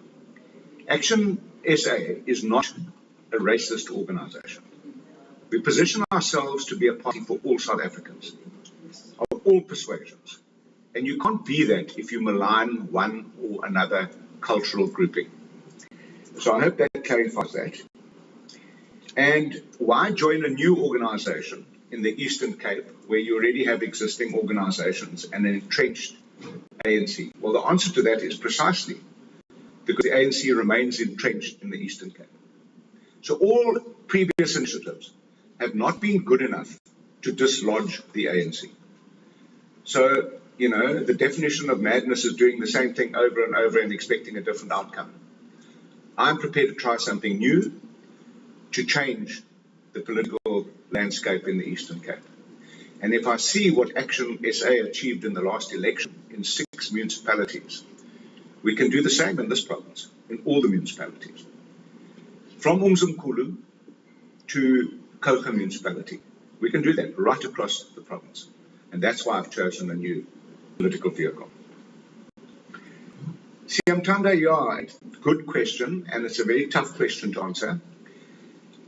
ActionSA is not a racist organization. We position ourselves to be a party for all South Africans, of all persuasions. And you can't be that if you malign one or another cultural grouping. So I hope that clarifies that. And why join a new organization in the Eastern Cape where you already have existing organizations and an entrenched ANC? Well, the answer to that is precisely because the ANC remains entrenched in the Eastern Cape. So all previous initiatives have not been good enough to dislodge the ANC. So, you know, the definition of madness is doing the same thing over and over and expecting a different outcome. I'm prepared to try something new to change the political landscape in the Eastern Cape. And if I see what ActionSA achieved in the last election in 6 municipalities, We can do the same in this province, in all the municipalities. From Umzimkhulu to Kocha municipality. We can do that right across the province. And that's why I've chosen a new political vehicle. Siyamthanda, yeah, good question, and it's a very tough question to answer.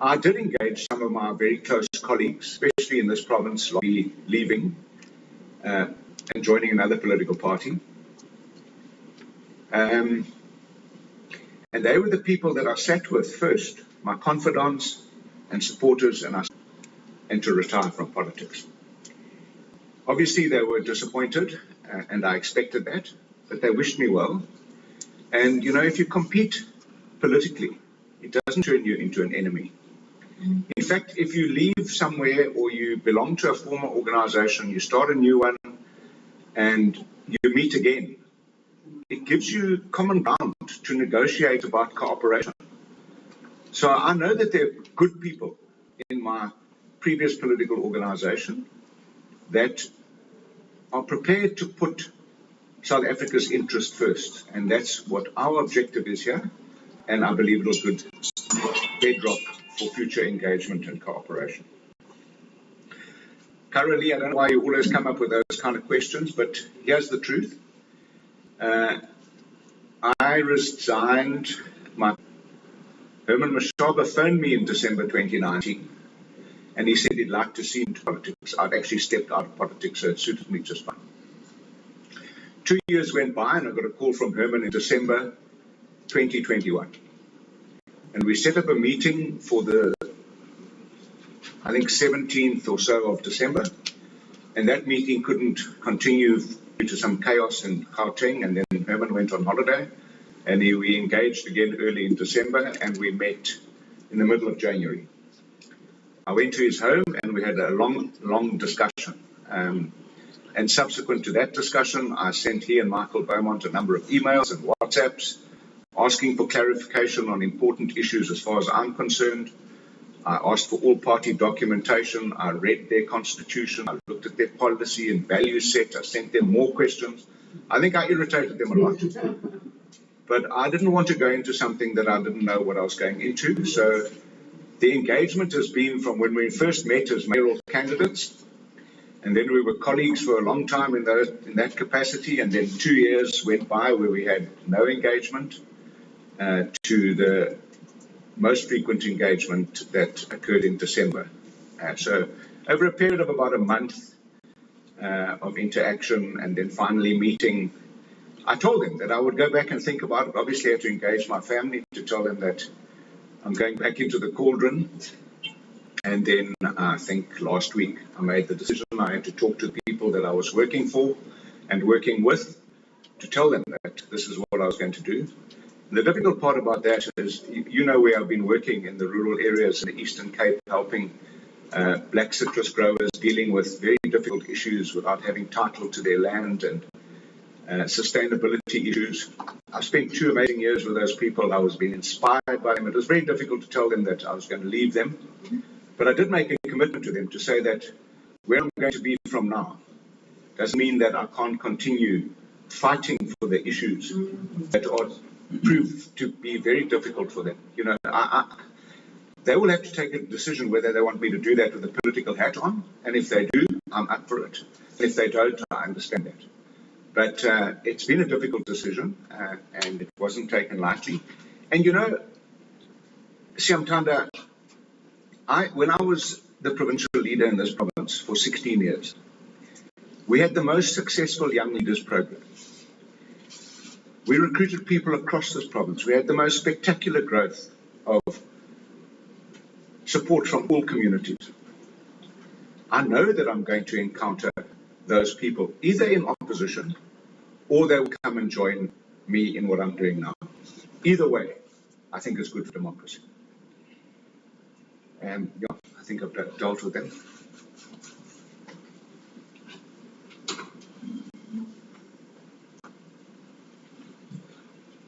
I did engage some of my very close colleagues, especially in this province, leaving and joining another political party. And they were the people that I sat with first, my confidants and supporters, and to retire from politics. Obviously, they were disappointed, and I expected that, but they wished me well. And, you know, if you compete politically, it doesn't turn you into an enemy. In fact, if you leave somewhere or you belong to a former organization, you start a new one, and you meet again, it gives you common ground to negotiate about cooperation. So I know that there are good people in my previous political organization that are prepared to put South Africa's interest first. And that's what our objective is here. And I believe it'll be a good bedrock for future engagement and cooperation. Currently, I don't know why you always come up with those kind of questions, but here's the truth. I resigned. Herman Mashaba phoned me in December 2019, and he said he'd like to see me into politics. I'd actually stepped out of politics, so it suited me just fine. 2 years went by, and I got a call from Herman in December 2021. And we set up a meeting for the, I think, 17th or so of December. And that meeting couldn't continue due to some chaos in Gauteng, and then Herman went on holiday. And we engaged again early in December, and we met in the middle of January. I went to his home, and we had a long discussion. And subsequent to that discussion, I sent he and Michael Beaumont a number of emails and WhatsApps asking for clarification on important issues as far as I'm concerned. I asked for all party documentation. I read their constitution. I looked at their policy and value set. I sent them more questions. I think I irritated them a lot. But I didn't want to go into something that I didn't know what I was going into. So the engagement has been from when we first met as mayoral candidates, and then we were colleagues for a long time in that capacity, and then 2 years went by where we had no engagement, to the most frequent engagement that occurred in December. So over a period of about a month of interaction and then finally meeting, I told them that I would go back and think about it. Obviously I had to engage my family to tell them that I'm going back into the cauldron. And then I think last week I made the decision. I had to talk to the people that I was working for and working with to tell them that this is what I was going to do. The difficult part about that is, you know, where I've been working in the rural areas in the Eastern Cape, helping black citrus growers dealing with very difficult issues without having title to their land and sustainability issues. I spent 2 amazing years with those people. I was being inspired by them. It was very difficult to tell them that I was going to leave them. But I did make a commitment to them to say that where I'm going to be from now doesn't mean that I can't continue fighting for the issues that are proved to be very difficult for them. You know, they will have to take a decision whether they want me to do that with a political hat on, and if they do, I'm up for it. If they don't, I understand that. But it's been a difficult decision, and it wasn't taken lightly. And you know, Siyamthanda, when I was the provincial leader in this province for 16 years, we had the most successful young leaders program. We recruited people across this province. We had the most spectacular growth of support from all communities. I know that I'm going to encounter those people either in opposition or they will come and join me in what I'm doing now. Either way, I think it's good for democracy. And yeah, I think I've dealt with them.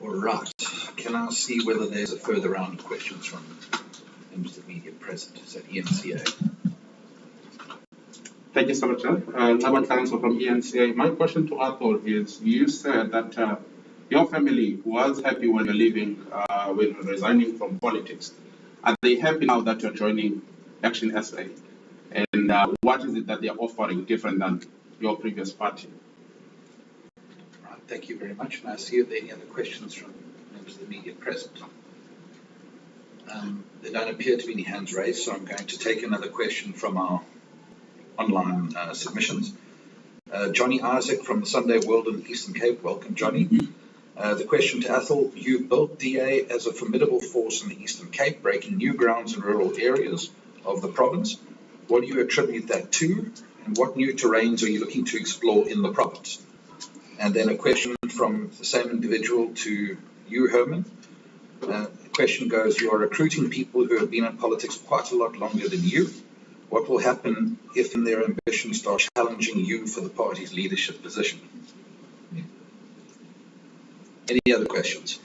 All right. Can I see whether there's a further round of questions from members of the media present? Is that ENCA? Thank you so much, Chair. Herman from ENCA. My question to Athol is, you said that Your family was happy when you're leaving, when you're resigning from politics. Are they happy now that you're joining ActionSA? And what is it that they're offering different than your previous party? Right, thank you very much. And I see if there are any other questions from members of the media present. There don't appear to be any hands raised, so I'm going to take another question from our online submissions. Johnny Isaac from the Sunday World in the Eastern Cape. Welcome, Johnny. The question to Athol: you built DA as a formidable force in the Eastern Cape, breaking new grounds in rural areas of the province. What do you attribute that to, and what new terrains are you looking to explore in the province? And then a question from the same individual to you, Herman. The question goes: you are recruiting people who have been in politics quite a lot longer than you. What will happen if in their ambition start challenging you for the party's leadership position? Any other questions?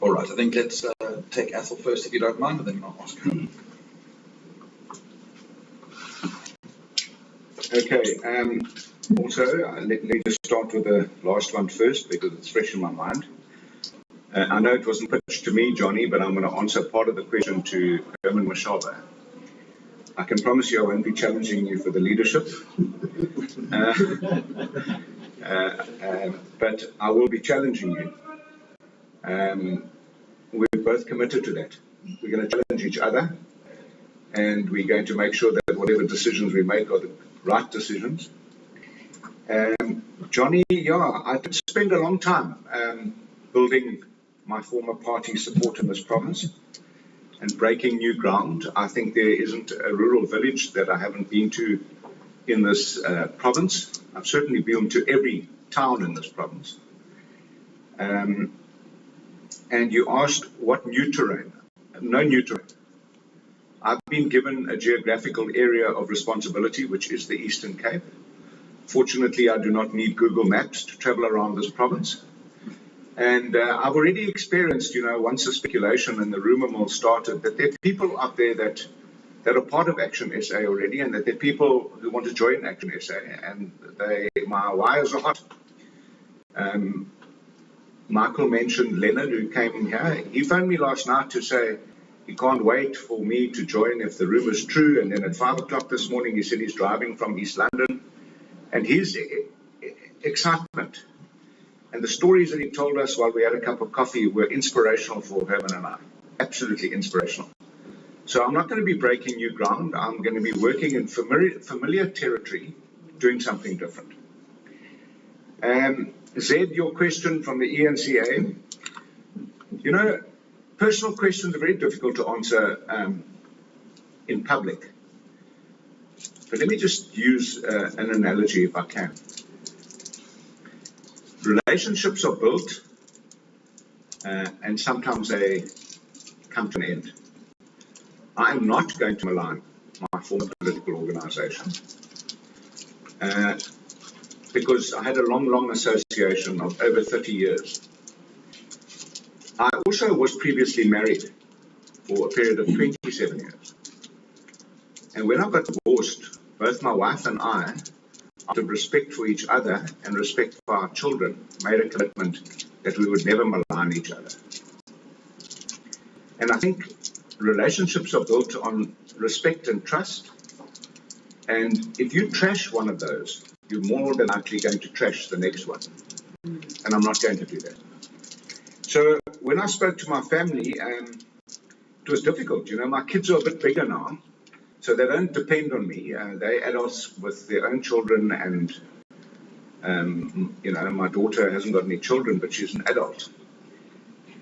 All right, I think let's take Athol first, if you don't mind, and then I'll ask Herman. Okay, also, let me just start with the last one first because it's fresh in my mind. I know it wasn't pitched to me, Johnny, but I'm going to answer part of the question to Herman Mashaba. I can promise you I won't be challenging you for the leadership. But I will be challenging you. We're both committed to that. We're going to challenge each other, and we're going to make sure that whatever decisions we make are the right decisions. Johnny, yeah, I did spend a long time building my former party support in this province and breaking new ground. I think there isn't a rural village that I haven't been to in this province. I've certainly been to every town in this province. And you asked what new terrain? No new terrain. I've been given a geographical area of responsibility, which is the Eastern Cape. Fortunately, I do not need Google Maps to travel around this province. And I've already experienced, once the speculation and the rumor mill started, that there are people out there that are part of ActionSA already, and that there are people who want to join ActionSA, and my wires are hot. Michael mentioned Leonard, who came here. He phoned me last night to say he can't wait for me to join if the rumor's true. And then at 5 o'clock this morning, he said he's driving from East London. And his excitement and the stories that he told us while we had a cup of coffee were inspirational for Herman and I. Absolutely inspirational. So I'm not going to be breaking new ground. I'm going to be working in familiar territory, doing something different. Zed, your question from the ENCA. Personal questions are very difficult to answer in public. But let me just use an analogy if I can. Relationships are built and sometimes they come to an end. I am not going to malign my former political organization because I had a long association of over 30 years. I also was previously married for a period of 27 years. And when I got divorced, both my wife and I, out of respect for each other and respect for our children, made a commitment that we would never malign each other. And I think relationships are built on respect and trust. And if you trash one of those, you're more than likely going to trash the next one. And I'm not going to do that. So when I spoke to my family, it was difficult. My kids are a bit bigger now. So they don't depend on me. They're adults with their own children, and my daughter hasn't got any children, but she's an adult.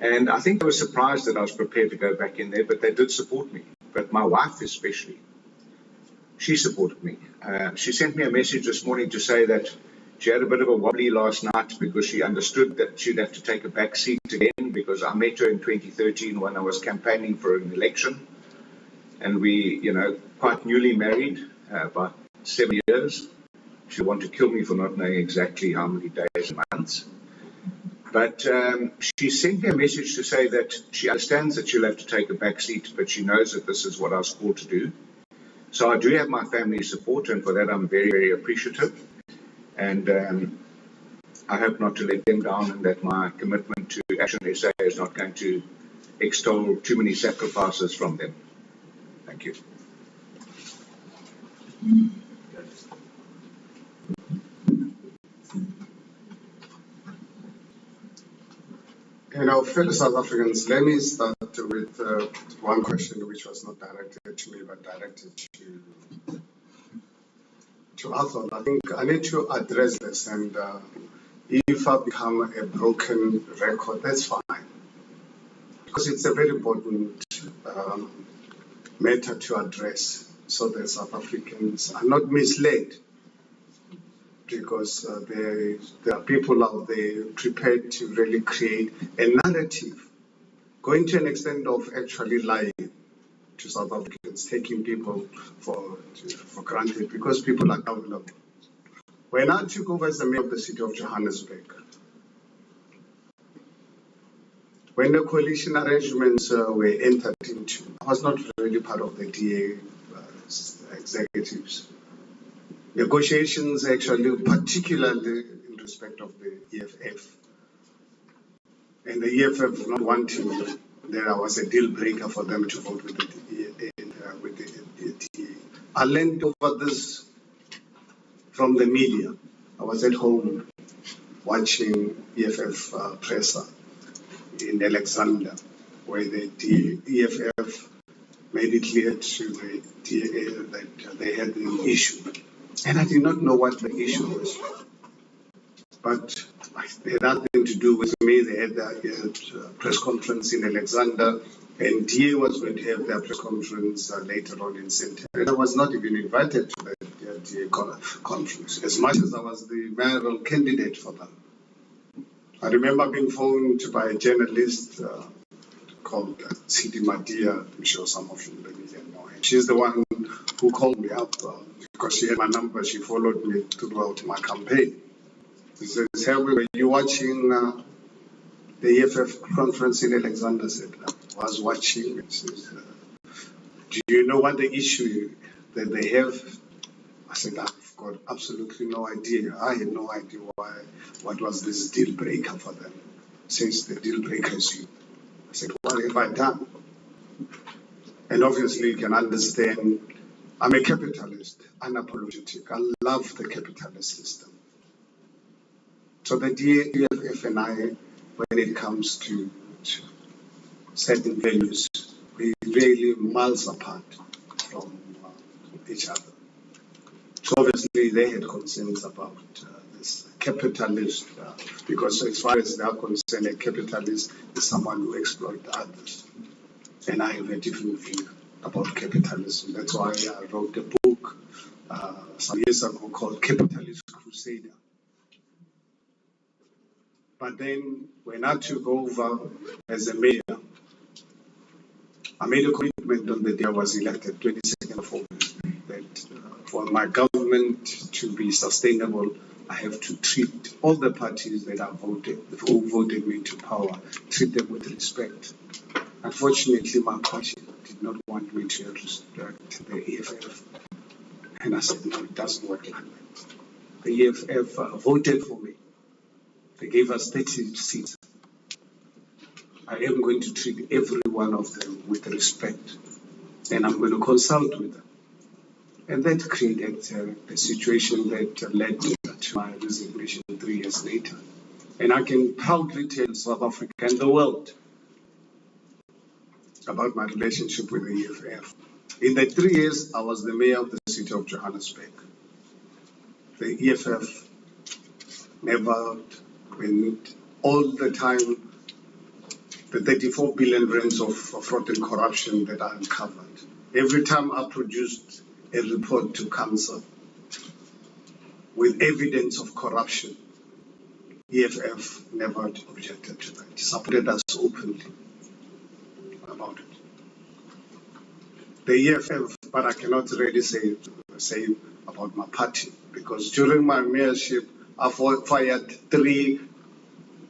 And I think they were surprised that I was prepared to go back in there, but they did support me. But my wife especially, she supported me. She sent me a message this morning to say that she had a bit of a wobbly last night because she understood that she'd have to take a back seat again, because I met her in 2013 when I was campaigning for an election. And we, quite newly married, about 7 years. She wanted to kill me for not knowing exactly how many days and months. But she sent me a message to say that she understands that she'll have to take a back seat, but she knows that this is what I was called to do. So I do have my family's support, and for that I'm very, very appreciative. And I hope not to let them down, and that my commitment to ActionSA is not going to extol too many sacrifices from them. Thank you. You know, fellow South Africans, let me start with one question which was not directed to me but directed to Athol. I think I need to address this, and if I become a broken record, that's fine, because it's a very important matter to address so that South Africans are not misled, because there are people out there prepared to really create a narrative, going to an extent of actually lying to South Africans, taking people for granted, because people are accountable. When I took over as the mayor of the city of Johannesburg, when the coalition arrangements were entered into, I was not really part of the DA executives. Negotiations actually, particularly in respect of the EFF, and the EFF not wanting, there was a deal breaker for them to vote with the DA. I learned over this from the media. I was at home watching EFF presser in Alexander, where the EFF made it clear to the DA that they had an issue. And I did not know what the issue was. But it had nothing to do with me. They had a press conference in Alexander, and DA was going to have their press conference later on in Centre. And I was not even invited to the DA conference, as much as I was the mayoral candidate for them. I remember being phoned by a journalist called Sidi Madia. I'm sure some of you know her. She's the one who called me up because she had my number. She followed me throughout my campaign. She says, Herman, were you watching the EFF conference in Alexander? I said, I was watching. It says, do you know what the issue that they have? I said, I've got absolutely no idea. I had no idea what was this deal breaker for them. Since the deal breaker is you. I said, what have I done? And obviously you can understand, I'm a capitalist, unapologetic. I love the capitalist system. So the EFF and I, when it comes to certain values, we really miles apart from each other. So obviously they had concerns about this capitalist, because as far as they are concerned, a capitalist is someone who exploits others. And I have a different view about capitalism. That's why I wrote a book some years ago called Capitalist Crusader. But then when I took over as a mayor, I made a commitment on the day I was elected, 22nd of August, that for my government to be sustainable, I have to treat all the parties that who voted me into power, treat them with respect. Unfortunately, my party did not want me to respect the EFF. And I said, no, it doesn't work like that. The EFF voted for me. They gave us 30 seats. I am going to treat every one of them with respect. And I'm going to consult with them. And that created a situation that led to my resignation 3 years later. And I can proudly tell South Africa and the world about my relationship with the EFF. In the 3 years, I was the mayor of the city of Johannesburg. The EFF never went all the time. The 34 billion rands of fraud and corruption that I uncovered. Every time I produced a report to council with evidence of corruption, EFF never objected to that, supported us openly about it. The EFF, but I cannot really say the same about my party, because during my mayorship, I fired 3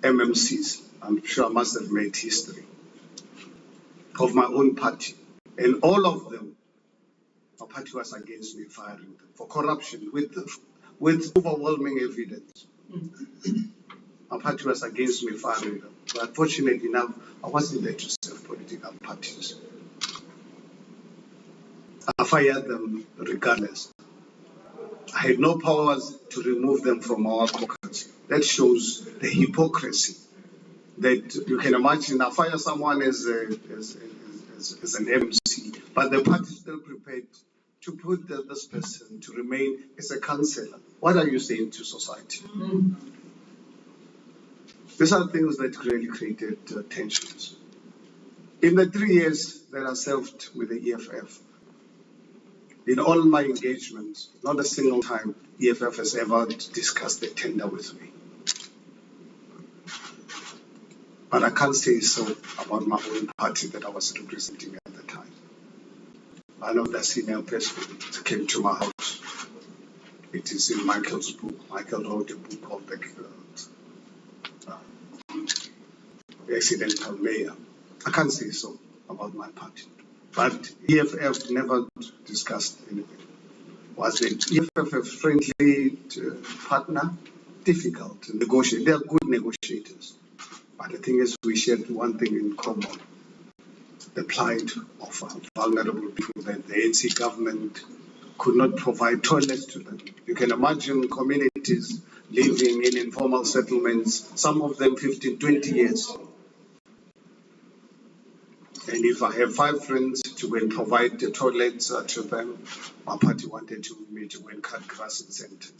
MMCs. I'm sure I must have made history of my own party. And all of them, my party was against me firing them for corruption with overwhelming evidence. My party was against me firing them. But fortunately enough, I wasn't there to serve political parties. I fired them regardless. I had no powers to remove them from our caucus. That shows the hypocrisy that you can imagine. I fire someone as an MC, but the party is still prepared to put this person to remain as a councillor. What are you saying to society? These are things that really created tensions. In the 3 years that I served with the EFF, in all my engagements, not a single time EFF has ever discussed the tender with me. But I can't say so about my own party that I was representing at the time. One of the senior presidents came to my house. It is in Michael's book. Michael wrote a book called The Accidental Mayor. I can't say so about my party. But EFF never discussed anything. Was it EFF a friendly partner? Difficult to negotiate. They are good negotiators. But the thing is, we shared one thing in common: the plight of vulnerable people that the ANC government could not provide toilets to them. You can imagine communities living in informal settlements, some of them 15, 20 years. And if I have 5 friends to go and provide the toilets to them, my party wanted me to go and cut grass in Centre.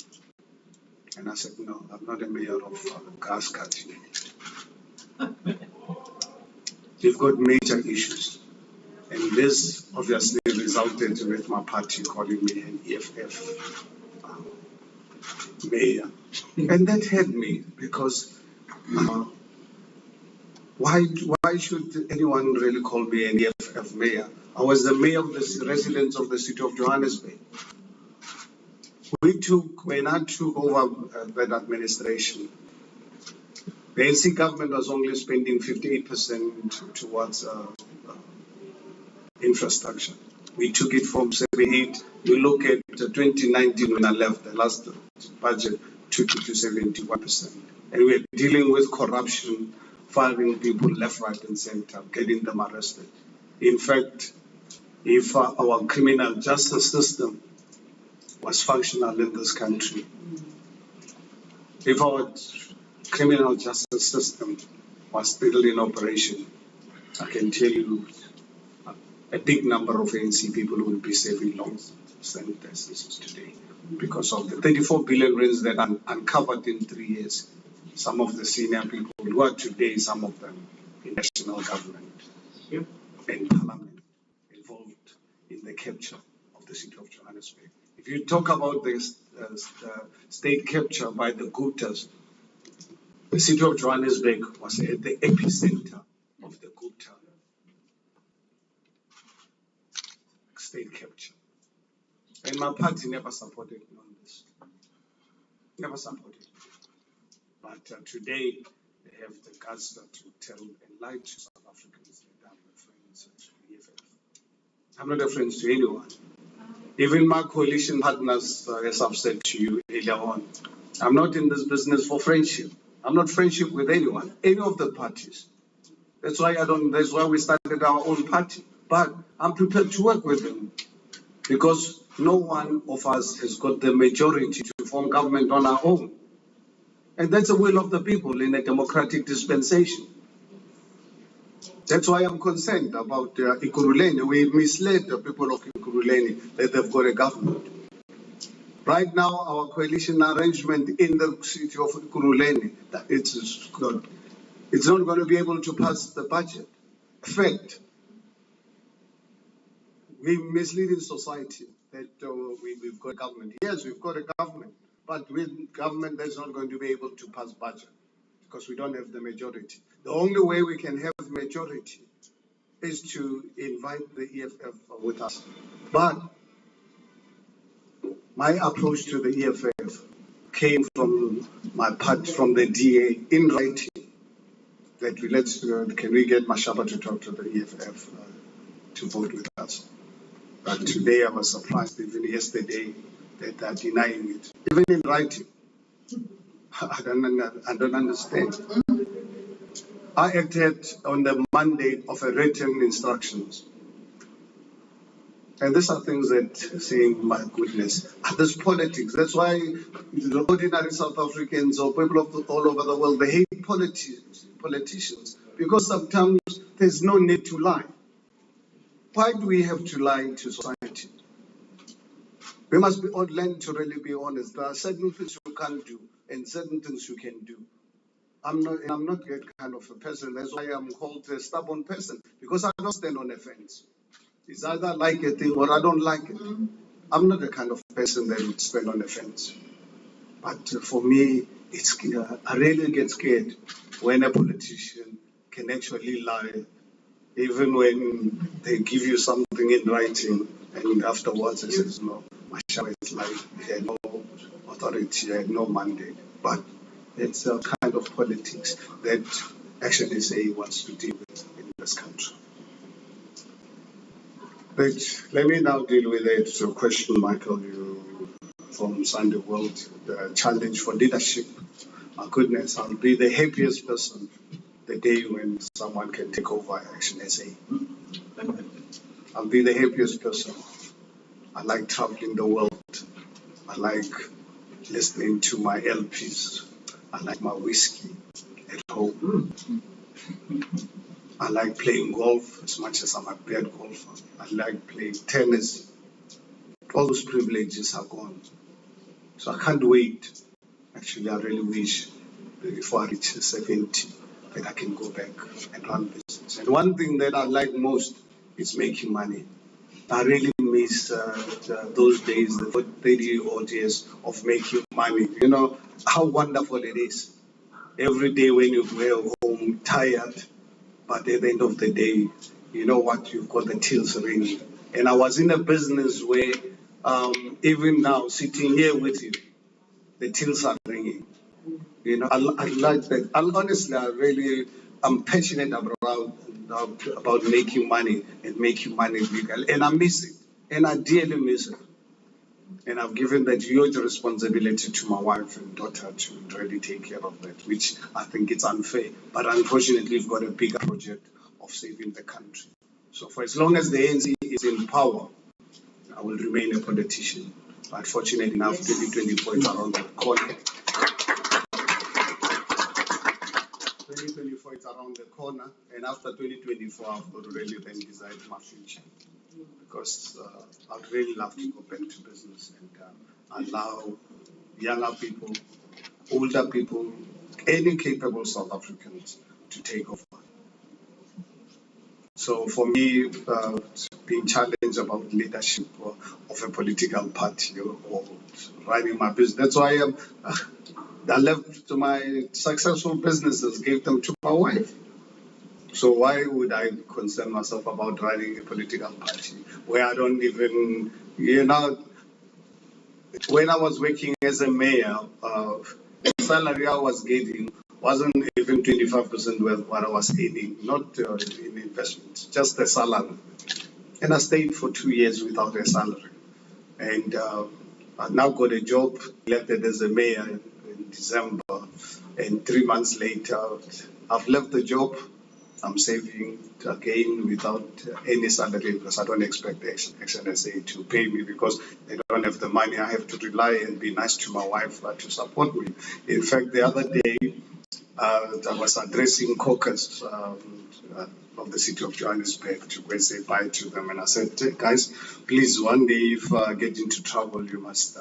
And I said, no, I'm not a mayor of grass cutting. We've got major issues. And this obviously resulted with my party calling me an EFF mayor. And that hurt me because why should anyone really call me an EFF mayor? I was the mayor of the residents of the city of Johannesburg. When I took over that administration, the ANC government was only spending 58% towards infrastructure. We took it from 78. You look at 2019 when I left, the last budget took it to 71%. And we're dealing with corruption, firing people left, right, and center, getting them arrested. In fact, if our criminal justice system was functional in this country, if our criminal justice system was still in operation, I can tell you a big number of ANC people will be serving long sentences today because of the 34 billion rands that are uncovered in 3 years. Some of the senior people who are today, some of them in national government and parliament, involved in the capture of the city of Johannesburg. If you talk about the state capture by the Guptas, the city of Johannesburg was at the epicenter of the Gupta state capture. And my party never supported me on this. Never supported me. But today, they have the guts to tell and lie to South Africans that I'm a friend to EFF. I'm not a friend to anyone. Even my coalition partners, as I've said to you earlier on, I'm not in this business for friendship. I'm not friendship with anyone, any of the parties. That's why we started our own party. But I'm prepared to work with them because no one of us has got the majority to form government on our own. And that's the will of the people in a democratic dispensation. That's why I'm concerned about Ekurhuleni. We misled the people of Ekurhuleni that they've got a government. Right now, our coalition arrangement in the city of Ekurhuleni, it's not going to be able to pass the budget. In fact, we mislead in society that we've got a government. Yes, we've got a government, but with government that's not going to be able to pass budget because we don't have the majority. The only way we can have majority is to invite the EFF with us. But my approach to the EFF came from from the DA in writing that can we get Mashaba to talk to the EFF to vote with us. But today I was surprised, even yesterday, that they're denying it. Even in writing, I don't understand. I acted on the mandate of a written instructions. And these are things that saying, my goodness, this politics. That's why the ordinary South Africans or people all over the world, they hate politicians, because sometimes there's no need to lie. Why do we have to lie to society? We must learn to really be honest. There are certain things you can't do and certain things you can do. I'm not that kind of a person. That's why I'm called a stubborn person, because I don't stand on a fence. It's either I like a thing or I don't like it. I'm not the kind of person that would stand on a fence. But for me, I really get scared when a politician can actually lie, even when they give you something in writing, and afterwards it says, no, Mashaba is lying. He had no authority, he had no mandate. But it's a kind of politics that ActionSA wants to deal with in this country. But let me now deal with it. So, question, Michael, you from Sunday World, the challenge for leadership. My goodness, I'll be the happiest person the day when someone can take over ActionSA. I'll be the happiest person. I like traveling the world. I like listening to my LPs. I like my whiskey at home. I like playing golf as much as I'm a bad golfer. I like playing tennis. All those privileges are gone. So I can't wait. Actually, I really wish before I reach 70 that I can go back and run business. And one thing that I like most is making money. I really miss those days, the 30 odd years of making money. You know how wonderful it is. Every day when you go home tired, but at the end of the day, you know what, you've got the tills ringing. And I was in a business where even now, sitting here with you, the tills are ringing. You know, I like that. Honestly, I'm passionate about making money and making money legal. And I miss it. And I dearly miss it. And I've given that huge responsibility to my wife and daughter to really take care of that, which I think it's unfair. But unfortunately, we've got a bigger project of saving the country. So for as long as the ANC is in power, I will remain a politician. But fortunately enough, 2024 is around the corner. 2024 is around the corner, and after 2024, I've got to really then decide my future. Because I'd really love to go back to business and allow younger people, older people, any capable South Africans to take over. So for me, being challenged about leadership of a political party or running my business, that's why I left my successful businesses, gave them to my wife. So why would I concern myself about running a political party where I don't even, when I was working as a mayor, the salary I was getting wasn't even 25% worth what I was earning, not in investments, just the salary. And I stayed for 2 years without a salary. And I now got a job, elected as a mayor in December. And 3 months later, I've left the job. I'm saving again without any salary because I don't expect ActionSA to pay me because they don't have the money. I have to rely and be nice to my wife to support me. In fact, the other day, I was addressing caucus of the city of Johannesburg to go and say bye to them. And I said, guys, please, one day if I get into trouble, you must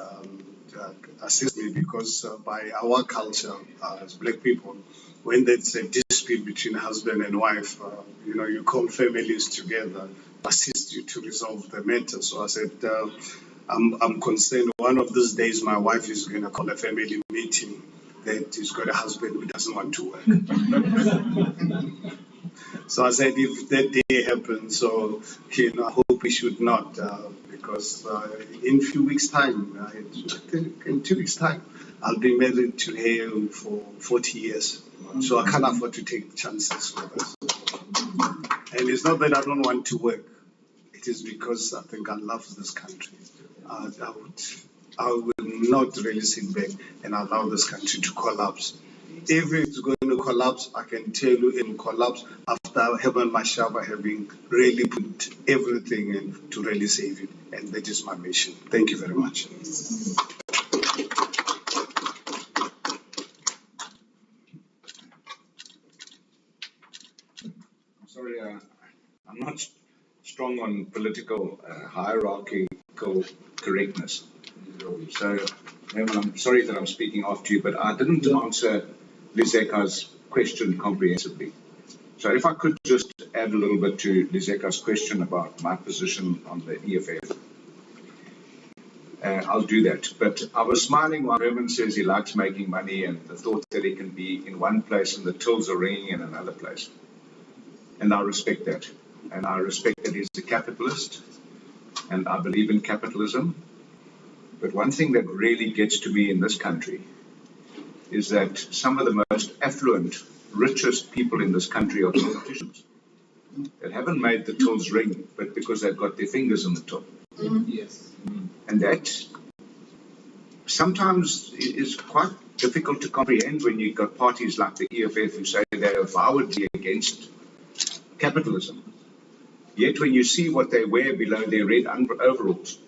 assist me because by our culture as black people, when there's a dispute between husband and wife, you call families together, assist you to resolve the matter. So I said, I'm concerned one of these days my wife is going to call a family meeting that he's got a husband who doesn't want to work. So I said, if that day happens, so I hope he should not, because in a few weeks' time, I think in 2 weeks' time, I'll be married to him for 40 years. So I can't afford to take chances with us. And it's not that I don't want to work. It is because I think I love this country. I will not really sit back and allow this country to collapse. If it's going to collapse, I can tell you it will collapse after Herman Mashaba having really put everything in to really save it. And that is my mission. Thank you very much. I'm sorry, I'm not strong on political hierarchical correctness. So, Herman, I'm sorry that I'm speaking after you, but I didn't answer Lizeka's question comprehensively. So if I could just add a little bit to Lizeka's question about my position on the EFF, I'll do that. But I was smiling while Herman says he likes making money and the thought that he can be in one place and the tills are ringing in another place. And I respect that. And I respect that he's a capitalist, and I believe in capitalism. But one thing that really gets to me in this country is that some of the most affluent, richest people in this country are politicians that haven't made the tills ring, but because they've got their fingers in the till. Yes. And that sometimes is quite difficult to comprehend when you've got parties like the EFF who say they're avowedly against capitalism. Yet when you see what they wear below their red overalls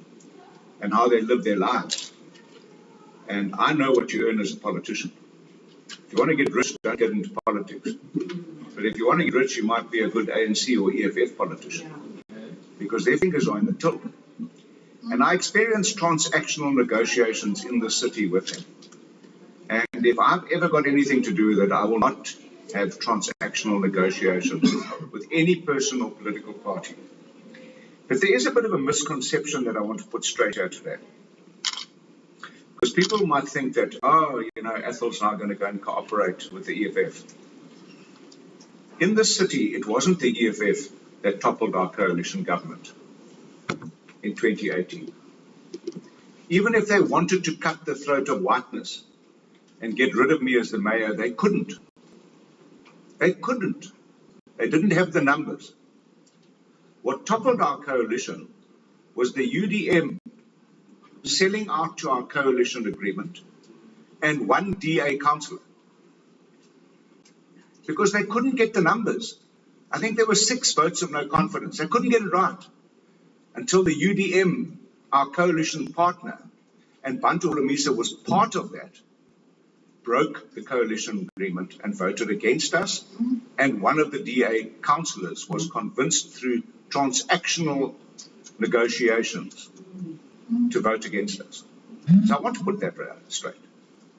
and how they live their lives, and I know what you earn as a politician. If you want to get rich, don't get into politics. But if you want to get rich, you might be a good ANC or EFF politician, because their fingers are in the till. And I experienced transactional negotiations in the city with them. And if I've ever got anything to do with it, I will not have transactional negotiations with any person or political party. But there is a bit of a misconception that I want to put straight out today. Because people might think that, oh, you know, Athol's now going to go and cooperate with the EFF. In this city, it wasn't the EFF that toppled our coalition government in 2018. Even if they wanted to cut the throat of whiteness and get rid of me as the mayor, they couldn't. They couldn't. They didn't have the numbers. What toppled our coalition was the UDM selling out to our coalition agreement and one DA councillor. Because they couldn't get the numbers. I think there were 6 votes of no confidence. They couldn't get it right until the UDM, our coalition partner, and Bantu Lamisa was part of that, broke the coalition agreement and voted against us. And one of the DA councillors was convinced through transactional negotiations to vote against us. So I want to put that straight.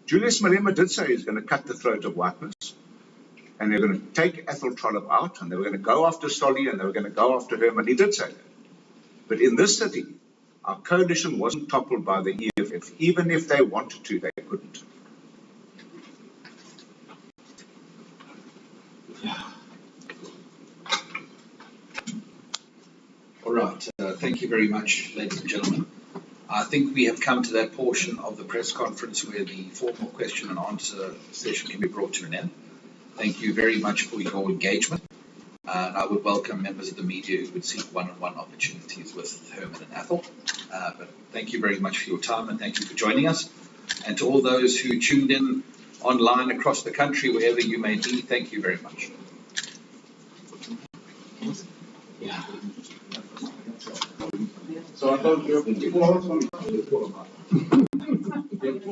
Julius Malema did say he's going to cut the throat of whiteness, and they're going to take Athol Trollip out, and they were going to go after Solly, and they were going to go after Herman. He did say that. But in this city, our coalition wasn't toppled by the EFF. Even if they wanted to, they couldn't. All right. Thank you very much, ladies and gentlemen. I think we have come to that portion of the press conference where the formal question and answer session can be brought to an end. Thank you very much for your engagement. And I would welcome members of the media who would seek one-on-one opportunities with Herman and Athol. But thank you very much for your time, and thank you for joining us. And to all those who tuned in online across the country, wherever you may be, thank you very much. Yeah. So I thought you have 2 hours for me. 2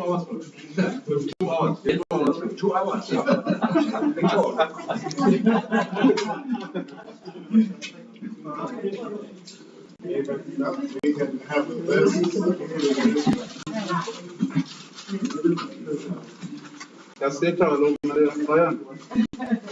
hours for me. 2 hours. 2 hours. 2 hours. We can have this. That's it.